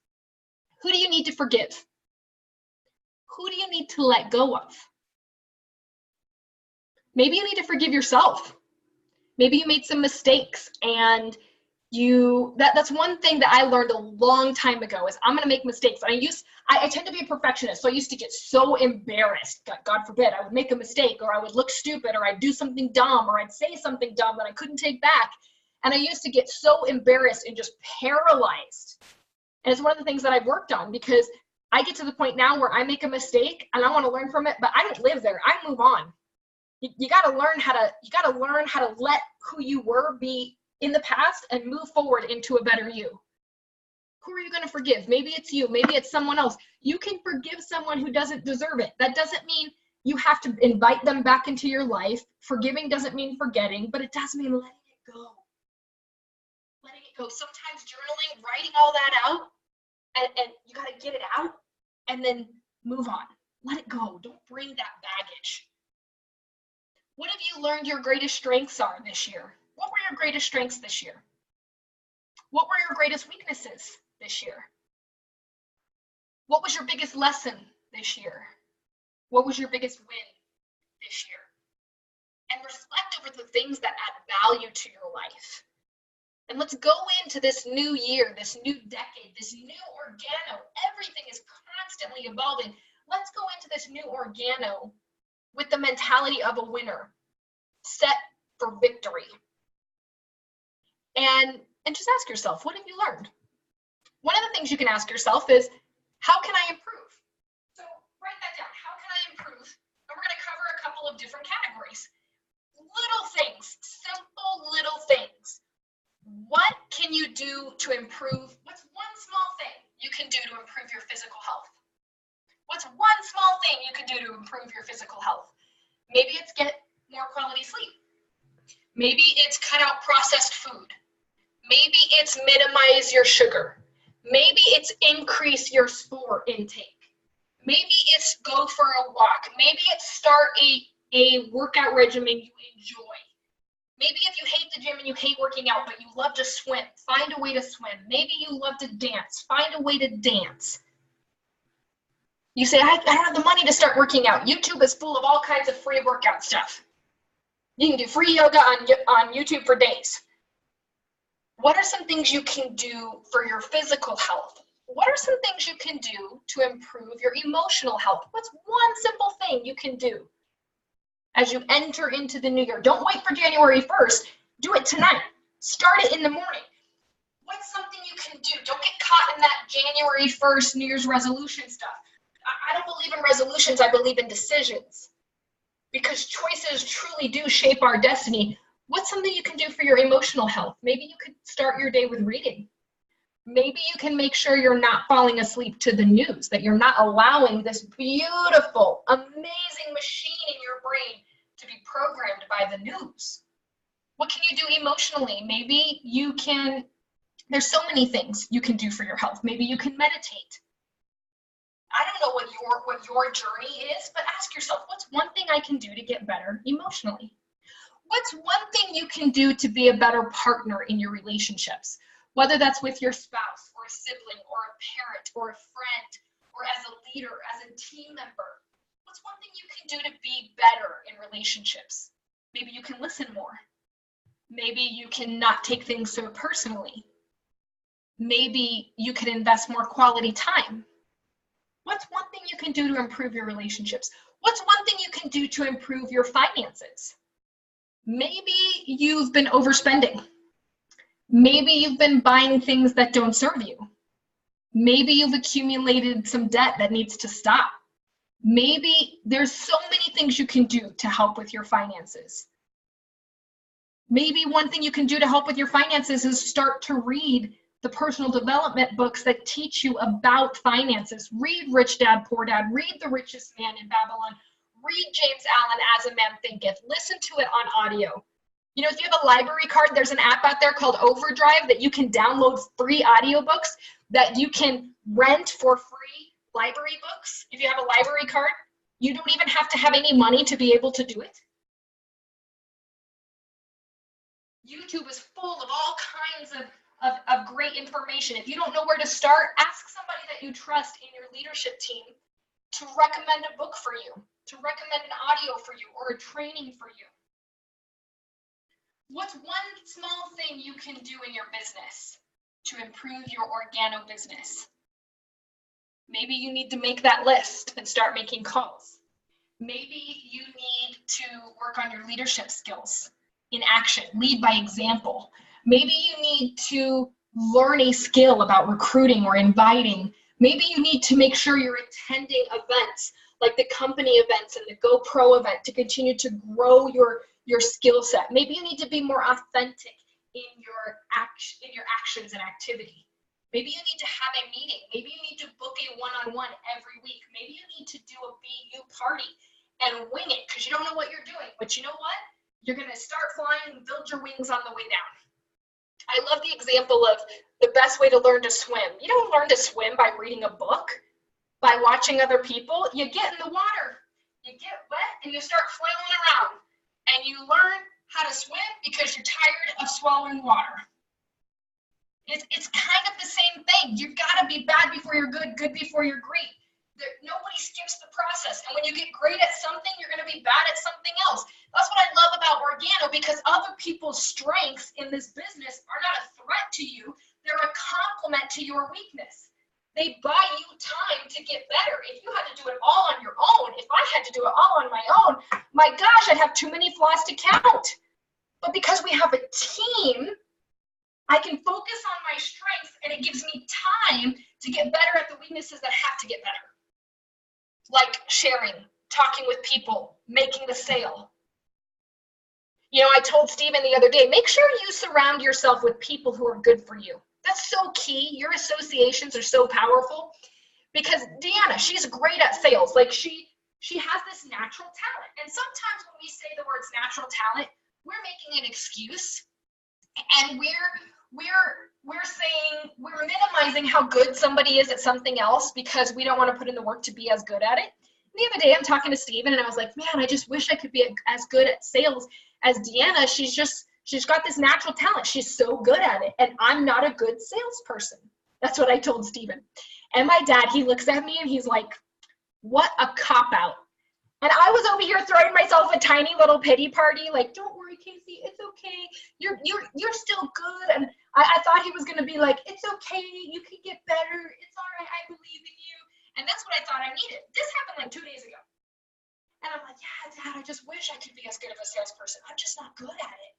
Who do you need to forgive? Who do you need to let go of? Maybe you need to forgive yourself. Maybe you made some mistakes and that's one thing that I learned a long time ago is I'm going to make mistakes. I tend to be a perfectionist, so I used to get so embarrassed. God forbid, I would make a mistake, or I would look stupid, or I'd do something dumb, or I'd say something dumb that I couldn't take back. And I used to get so embarrassed and just paralyzed. And it's one of the things that I've worked on, because I get to the point now where I make a mistake and I want to learn from it, but I don't live there. I move on. You got to learn how to let who you were be in the past and move forward into a better you. Who are you going to forgive? Maybe it's you, maybe it's someone else. You can forgive someone who doesn't deserve it. That doesn't mean you have to invite them back into your life. Forgiving doesn't mean forgetting, but it does mean letting it go. Letting it go. Sometimes journaling, writing all that out, and you got to get it out and then move on. Let it go. Don't bring that baggage. What have you learned your greatest strengths are this year? What were your greatest strengths this year? What were your greatest weaknesses this year? What was your biggest lesson this year? What was your biggest win this year? And reflect over the things that add value to your life. And let's go into this new year, this new decade, this new organo. Everything is constantly evolving. Let's go into this new organo with the mentality of a winner, set for victory. And just ask yourself, what have you learned? One of the things you can ask yourself is, how can I improve? So write that down. How can I improve? And we're going to cover a couple of different categories. Little things, simple little things. What can you do to improve? What's one small thing you can do to improve your physical health? What's one small thing you can do to improve your physical health? Maybe it's get more quality sleep. Maybe it's cut out processed food. Maybe it's minimize your sugar. Maybe it's increase your spore intake. Maybe it's go for a walk. Maybe it's start a workout regimen you enjoy. Maybe if you hate the gym and you hate working out, but you love to swim, find a way to swim. Maybe you love to dance, find a way to dance. You say, I don't have the money to start working out. YouTube is full of all kinds of free workout stuff. You can do free yoga on YouTube for days. What are some things you can do for your physical health? What are some things you can do to improve your emotional health? What's one simple thing you can do as you enter into the new year? Don't wait for January 1st. Do it tonight. Start it in the morning. What's something you can do? Don't get caught in that January 1st New Year's resolution stuff. I don't believe in resolutions. I believe in decisions, because choices truly do shape our destiny. What's something you can do for your emotional health? Maybe you could start your day with reading. Maybe you can make sure you're not falling asleep to the news, that you're not allowing this beautiful, amazing machine in your brain to be programmed by the news. What can you do emotionally? Maybe you can, there's so many things you can do for your health. Maybe you can meditate. I don't know what your journey is, but ask yourself, what's one thing I can do to get better emotionally? What's one thing you can do to be a better partner in your relationships? Whether that's with your spouse or a sibling or a parent or a friend or as a leader, as a team member. What's one thing you can do to be better in relationships? Maybe you can listen more. Maybe you can not take things so personally. Maybe you can invest more quality time. What's one thing you can do to improve your relationships? What's one thing you can do to improve your finances? Maybe you've been overspending. Maybe you've been buying things that don't serve you. Maybe you've accumulated some debt that needs to stop. Maybe there's so many things you can do to help with your finances. Maybe one thing you can do to help with your finances is start to read the personal development books that teach you about finances. Read Rich Dad, Poor Dad. Read The Richest Man in Babylon. Read James Allen, As a Man Thinketh. Listen to it on audio. You know, if you have a library card, there's an app out there called Overdrive that you can download free audiobooks. that you can rent for free library books. If you have a library card, you don't even have to have any money to be able to do it. YouTube is full of all kinds of great information. If you don't know where to start, ask somebody that you trust in your leadership team to recommend a book for you, to recommend an audio for you, or a training for you. What's one small thing you can do in your business to improve your organo business? Maybe you need to make that list and start making calls. Maybe you need to work on your leadership skills in action, lead by example. Maybe you need to learn a skill about recruiting or inviting. Maybe you need to make sure you're attending events like the company events and the GoPro event to continue to grow your skill set. Maybe you need to be more authentic in your actions and activity. Maybe you need to have a meeting. Maybe you need to book a one-on-one every week. Maybe you need to do a BU party and wing it because you don't know what you're doing. But you know what? You're going to start flying and build your wings on the way down. I love the example of the best way to learn to swim. You don't learn to swim by reading a book, by watching other people. You get in the water, you get wet, and you start flailing around. And you learn how to swim because you're tired of swallowing water. It's kind of the same thing. You've got to be bad before you're good, good before you're great. Nobody skips the process. And when you get great at something, you're going to be bad at something else. That's what I love about Organo, because other people's strengths in this business are not a threat to you. They're a complement to your weakness. They buy you time to get better. If you had to do it all on your own, if I had to do it all on my own, my gosh, I'd have too many flaws to count. But because we have a team, I can focus on my strengths, and it gives me time to get better at the weaknesses that have to get better. Like sharing, talking with people, making the sale. You know, I told Stephen the other day, make sure you surround yourself with people who are good for you. That's so key. Your associations are so powerful, because Deanna, she's great at sales. Like she has this natural talent. And sometimes when we say the words natural talent, we're making an excuse, and we're saying, we're minimizing how good somebody is at something else because we don't want to put in the work to be as good at it. And the other day I'm talking to Stephen, and I was like, man, I just wish I could be as good at sales as Deanna. She's got this natural talent. She's so good at it, and I'm not a good salesperson. That's what I told Stephen. And my dad, he looks at me and he's like, what a cop-out. And I was over here throwing myself a tiny little pity party, like, don't worry, Casey, it's okay. You're still good. And I thought he was going to be like, it's okay, you can get better. It's all right, I believe in you. And that's what I thought I needed. This happened like 2 days ago. And I'm like, yeah, Dad, I just wish I could be as good of a salesperson. I'm just not good at it.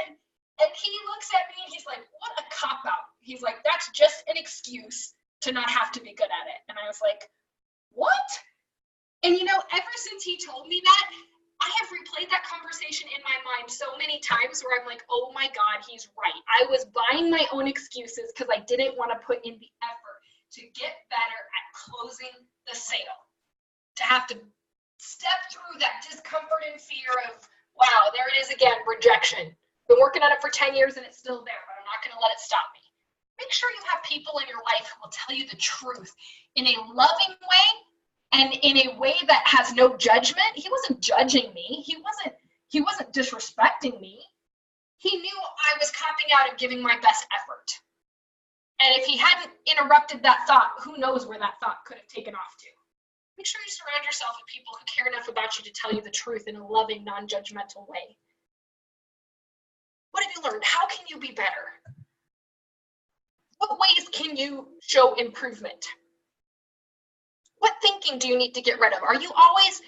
And he looks at me and he's like, what a cop-out. He's like, that's just an excuse to not have to be good at it. And I was like, what? And you know, ever since he told me that, I have replayed that conversation in my mind so many times where I'm like, oh my God, he's right. I was buying my own excuses because I didn't want to put in the effort to get better at closing the sale. To have to step through that discomfort and fear of, wow, there it is again, rejection. Been working on it for 10 years and it's still there, but I'm not going to let it stop me. Make sure you have people in your life who will tell you the truth in a loving way and in a way that has no judgment. He wasn't judging me. He wasn't disrespecting me. He knew I was copping out and giving my best effort. And if he hadn't interrupted that thought, who knows where that thought could have taken off to. Make sure you surround yourself with people who care enough about you to tell you the truth in a loving, non-judgmental way. What have you learned? How can you be better? What ways can you show improvement? What thinking do you need to get rid of? Are you always,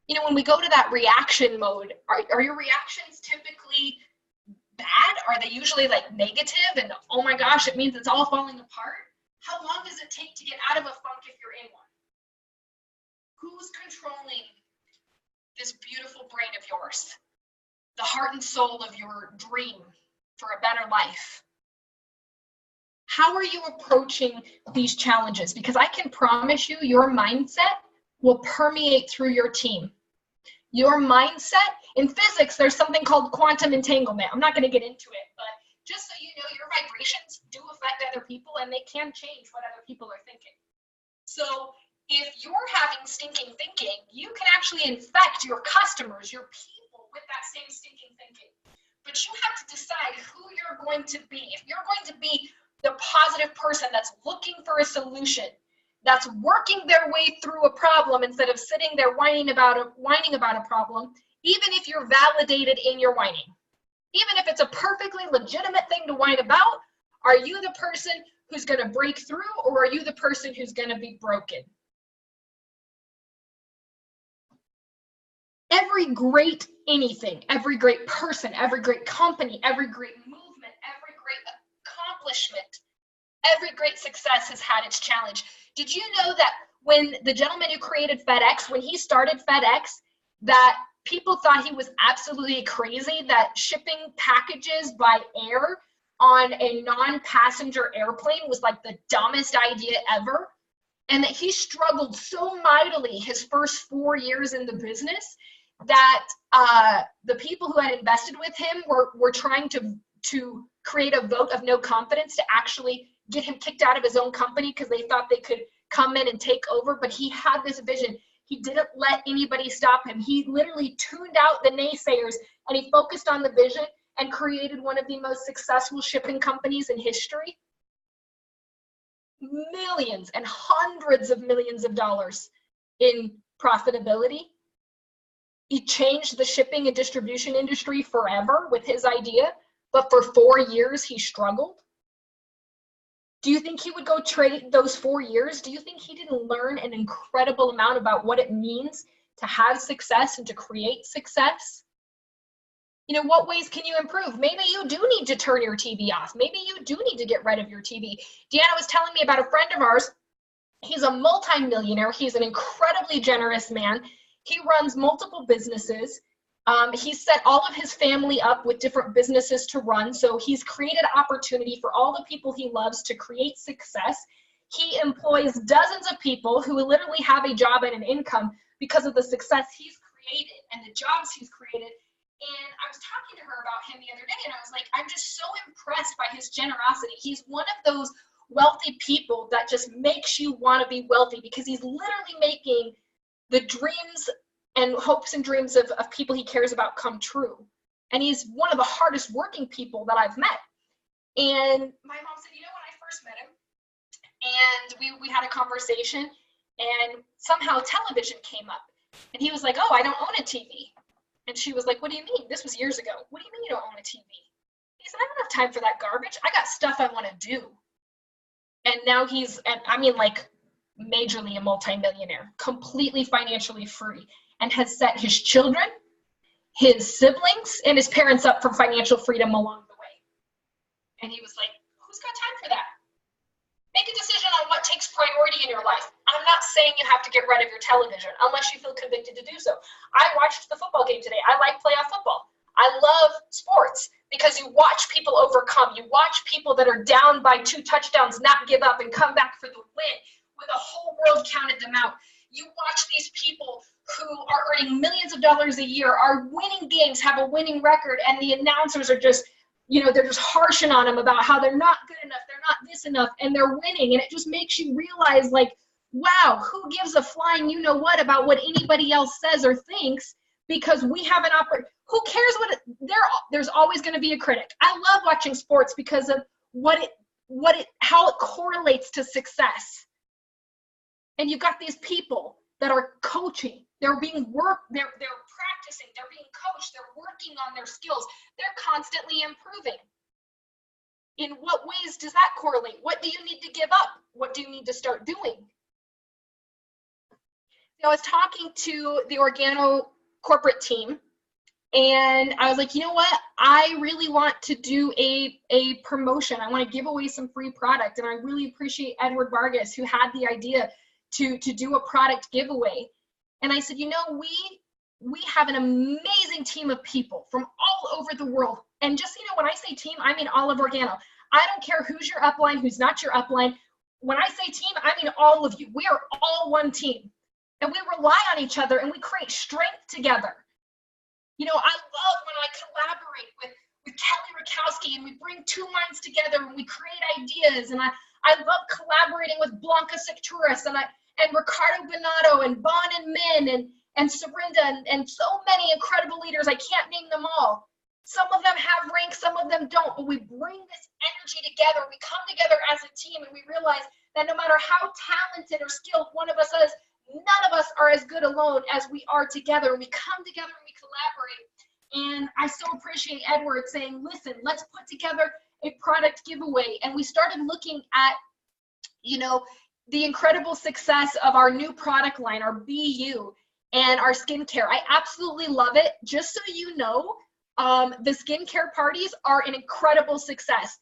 you know, when we go to that reaction mode, are your reactions typically bad? Are they usually like negative and, oh my gosh, it means it's all falling apart? How long does it take to get out of a funk if you're in one? Who's controlling this beautiful brain of yours? The heart and soul of your dream for a better life? How are you approaching these challenges? Because I can promise you, your mindset will permeate through your team. Your mindset, in physics, there's something called quantum entanglement. I'm not going to get into it, but Just so you know, your vibrations do affect other people and they can change what other people are thinking. So if you're having stinking thinking, you can actually infect your customers, your people, with that same stinking thinking. But you have to decide who you're going to be. If you're going to be the positive person that's looking for a solution, that's working their way through a problem instead of sitting there whining about a problem, even if you're validated in your whining, even if it's a perfectly legitimate thing to whine about, are you the person who's going to break through, or are you the person who's going to be broken? Every great anything, every great person, every great company, every great movement, every great accomplishment, every great success has had its challenge. Did you know that when the gentleman who created FedEx, when he started FedEx, that people thought he was absolutely crazy, that shipping packages by air on a non-passenger airplane was like the dumbest idea ever, and that he struggled so mightily his first 4 years in the business that the people who had invested with him were trying to create a vote of no confidence to actually get him kicked out of his own company because they thought they could come in and take over. But he had this vision. He didn't let anybody stop him. He literally tuned out the naysayers and he focused on the vision and created one of the most successful shipping companies in history. Millions and hundreds of millions of dollars in profitability. He changed the shipping and distribution industry forever with his idea, but for 4 years he struggled. Do you think he would go trade those 4 years? Do you think he didn't learn an incredible amount about what it means to have success and to create success? You know, what ways can you improve? Maybe you do need to turn your TV off. Maybe you do need to get rid of your TV. Deanna was telling me about a friend of ours. He's a multi-millionaire. He's an incredibly generous man. He runs multiple businesses. He's set all of his family up with different businesses to run. So he's created opportunity for all the people he loves to create success. He employs dozens of people who literally have a job and an income because of the success he's created and the jobs he's created. And I was talking to her about him the other day, and I was like, I'm just so impressed by his generosity. He's one of those wealthy people that just makes you want to be wealthy because he's literally making the dreams and hopes and dreams of people he cares about come true. And he's one of the hardest working people that I've met. And my mom said, you know, when I first met him, and we had a conversation, and somehow television came up. And he was like, oh, I don't own a TV. And she was like, what do you mean? This was years ago. What do you mean you don't own a TV? He said, I don't have time for that garbage. I got stuff I want to do. And now he's, I mean, like, majorly a multimillionaire, completely financially free, and has set his children, his siblings, and his parents up for financial freedom along the way. And he was like, who's got time for that? Make a decision on what takes priority in your life. I'm not saying you have to get rid of your television unless you feel convicted to do so. I watched the football game today. I like playoff football. I love sports because you watch people overcome. You watch people that are down by 2 touchdowns not give up and come back for the win when the whole world counted them out. You watch these people who are earning millions of dollars a year, are winning games, have a winning record, and the announcers are just, you know, they're just harshing on them about how they're not good enough, they're not this enough, and they're winning. And it just makes you realize, like, wow, who gives a flying you know what about what anybody else says or thinks, because we have an opportunity. Who cares what there's always going to be a critic. I love watching sports because of how it correlates to success. And you've got these people that are coaching. They're practicing, they're being coached, they're working on their skills. They're constantly improving. In what ways does that correlate? What do you need to give up? What do you need to start doing? I was talking to the Organo corporate team, and I was like, you know what? I really want to do a promotion. I want to give away some free product, and I really appreciate Edward Vargas, who had the idea to do a product giveaway. And I said, you know, we have an amazing team of people from all over the world. And just, you know, when I say team, I mean all of Organo. I don't care who's your upline, who's not your upline. When I say team, I mean all of you. We are all one team. And we rely on each other and we create strength together. You know, I love when I collaborate with Kelly Rakowski, and we bring two minds together and we create ideas. And I love collaborating with Blanca Secturis and Ricardo Bonato and Bon and Min and Serinda and so many incredible leaders. I can't name them all. Some of them have rank, some of them don't, but we bring this energy together. We come together as a team, and we realize that no matter how talented or skilled one of us is, none of us are as good alone as we are together. We come together and we collaborate. And I so appreciate Edward saying, listen, let's put together a product giveaway. And we started looking at, you know, the incredible success of our new product line, our BU, and our skincare. I absolutely love it. Just so you know, the skincare parties are an incredible success.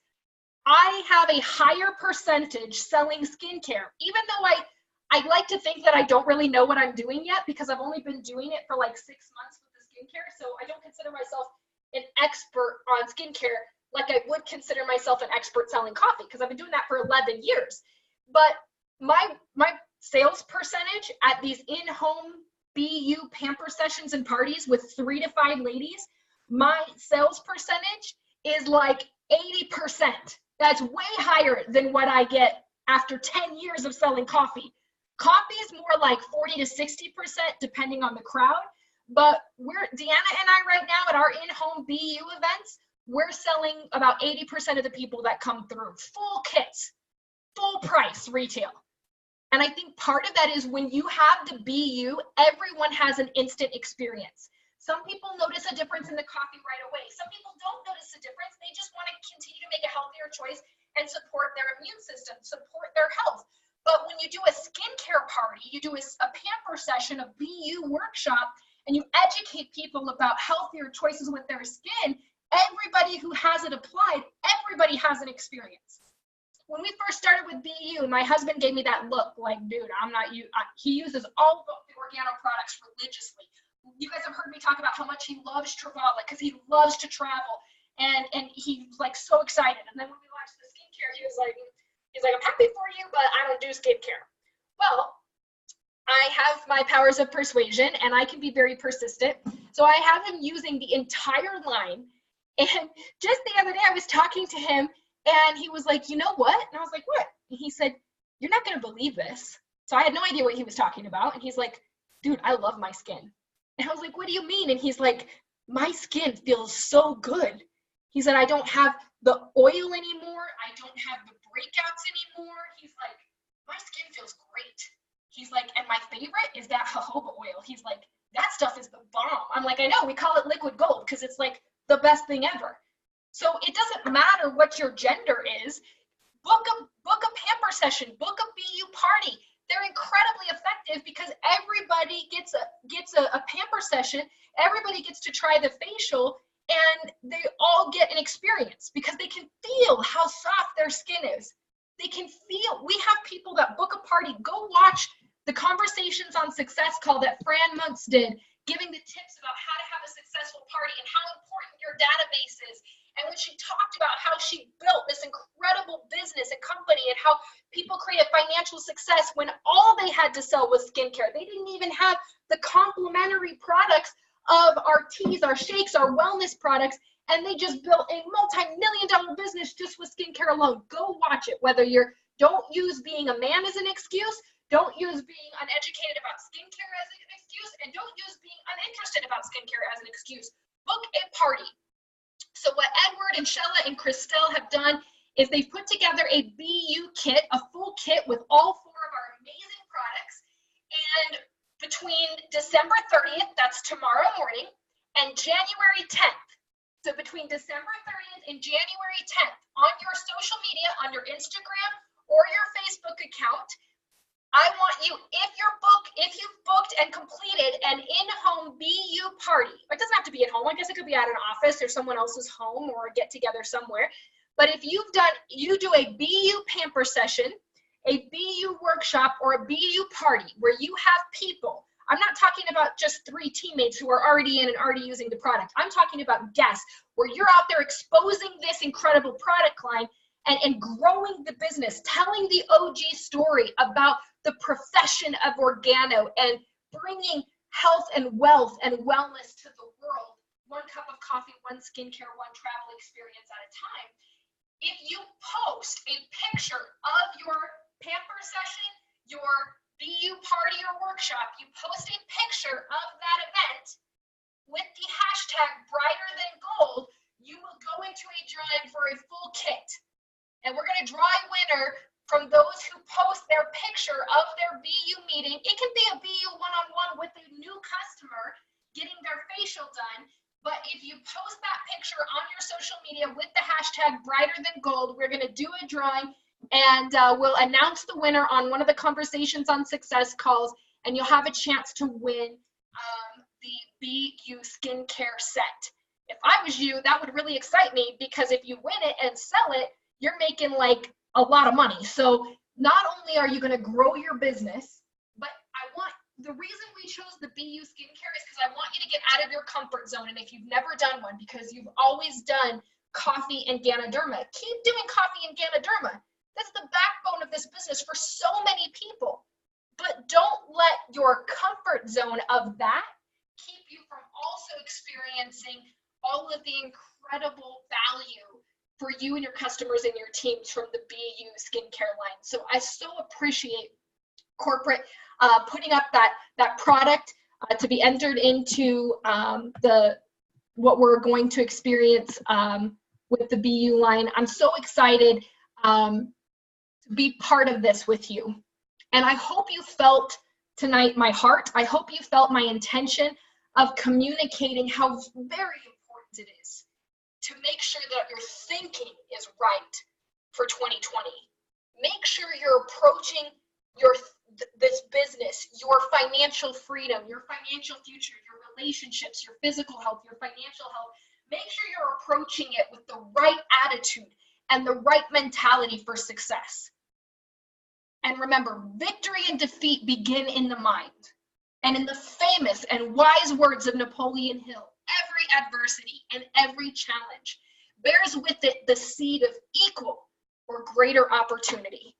I have a higher percentage selling skincare, even though I like to think that I don't really know what I'm doing yet, because I've only been doing it for like 6 months with the skincare. So I don't consider myself an expert on skincare like I would consider myself an expert selling coffee, because I've been doing that for 11 years. But my sales percentage at these in-home BU pamper sessions and parties with 3 to 5 ladies, my sales percentage is like 80%. That's way higher than what I get after 10 years of selling coffee. Coffee is more like 40 to 60%, depending on the crowd. But Deanna and I right now at our in-home BU events, we're selling about 80% of the people that come through. Full kits, full price retail. And I think part of that is when you have the BU, everyone has an instant experience. Some people notice a difference in the coffee right away. Some people don't notice a difference. They just want to continue to make a healthier choice and support their immune system, support their health. But when you do a skincare party, you do a pamper session, a BU workshop, and you educate people about healthier choices with their skin, everybody who has it applied, everybody has an experience. When we first started with BU, my husband gave me that look like, dude, I'm not you. He uses all the Organo products religiously. You guys have heard me talk about how much he loves Travala because he loves to travel, and he's like so excited. And then when we launched the skincare, he's like, I'm happy for you, but I don't do skincare. Well, I have my powers of persuasion, and I can be very persistent. So I have him using the entire line. And just the other day, I was talking to him, and he was like, you know what? And I was like, what? And he said, you're not going to believe this. So I had no idea what he was talking about. And he's like, dude, I love my skin. And I was like, what do you mean? And he's like, my skin feels so good. He said, I don't have the oil anymore. I don't have the breakouts anymore. He's like, my skin feels great. He's like, and my favorite is that jojoba oil. He's like, that stuff is the bomb. I'm like, I know, we call it liquid gold because it's like the best thing ever. So it doesn't matter what your gender is. Book a pamper session, book a BU party. They're incredibly effective because everybody gets a pamper session. Everybody gets to try the facial, and they all get an experience because they can feel how soft their skin is. They can feel. We have people that book a party. Go watch the Conversations on Success call that Fran Muntz did, giving the tips about how to have a successful party and how important your database is. And when she talked about how she built this incredible business and company and how people created financial success when all they had to sell was skincare. They didn't even have the complementary products of our teas, our shakes, our wellness products, and they just built a multi-million-dollar business just with skincare alone. Go watch it. Whether don't use being a man as an excuse, don't use being uneducated about skincare as an excuse, and don't use being uninterested about skincare as an excuse. Book a party. So what Edward and Shella and Christelle have done is they've put together a BU kit, a full kit with all 4 of our amazing products. And between December 30th, that's tomorrow morning, and January 10th, so between December 30th and January 10th, on your social media, on your Instagram or your Facebook account, I want you, if you've booked and completed an in-home BU party, it doesn't have to be at home. I guess it could be at an office or someone else's home or a get-together somewhere. But if you do a BU pamper session, a BU workshop, or a BU party where you have people, I'm not talking about just 3 teammates who are already in and already using the product. I'm talking about guests where you're out there exposing this incredible product line and growing the business, telling the OG story about the profession of Organo and bringing health and wealth and wellness to the world. one cup of coffee, one skincare, one travel experience at a time. If you post a picture of your pamper session, your BU party or workshop, you post a picture of that event with the hashtag brighter than gold, you will go into a drawing for a full kit. And we're going to draw a winner from those who post their picture of their BU meeting. It can be a BU one-on-one with a new customer getting their facial done. But if you post that picture on your social media with the hashtag brighter than gold, we're going to do a drawing, and we'll announce the winner on one of the Conversations on Success calls, and you'll have a chance to win the BU skincare set. If I was you, that would really excite me, because if you win it and sell it, you're making like a lot of money. So not only are you going to grow your business, but the reason we chose the BU skincare is because I want you to get out of your comfort zone. And if you've never done one, because you've always done coffee and Ganoderma, keep doing coffee and Ganoderma. That's the backbone of this business for so many people. But don't let your comfort zone of that keep you from also experiencing all of the incredible value for you and your customers and your teams from the BU skincare line. So I so appreciate corporate putting up that product to be entered into what we're going to experience with the BU line. I'm so excited to be part of this with you. And I hope you felt tonight my heart. I hope you felt my intention of communicating how very important it is to make sure that your thinking is right for 2020. Make sure you're approaching this business, your financial freedom, your financial future, your relationships, your physical health, your financial health. Make sure you're approaching it with the right attitude and the right mentality for success. And remember, victory and defeat begin in the mind. And in the famous and wise words of Napoleon Hill, every adversity and every challenge bears with it the seed of equal or greater opportunity.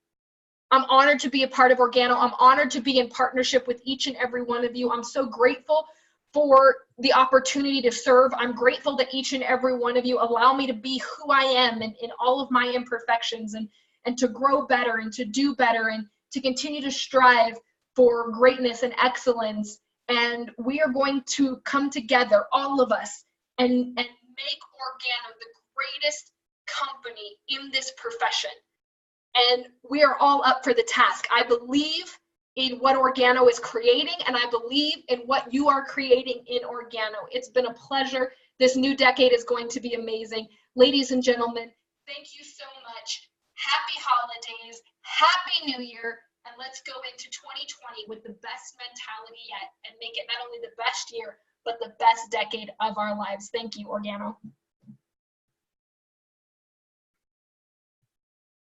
I'm honored to be a part of Organo. I'm honored to be in partnership with each and every one of you. I'm so grateful for the opportunity to serve. I'm grateful that each and every one of you allow me to be who I am in all of my imperfections, and to grow better and to do better and to continue to strive for greatness and excellence. And we are going to come together, all of us, and make Organo the greatest company in this profession. And we are all up for the task. I believe in what Organo is creating, and I believe in what you are creating in Organo. It's been a pleasure. This new decade is going to be amazing. Ladies and gentlemen, thank you so much. Happy holidays, happy new year, and let's go into 2020 with the best mentality yet and make it not only the best year, but the best decade of our lives. Thank you, Organo.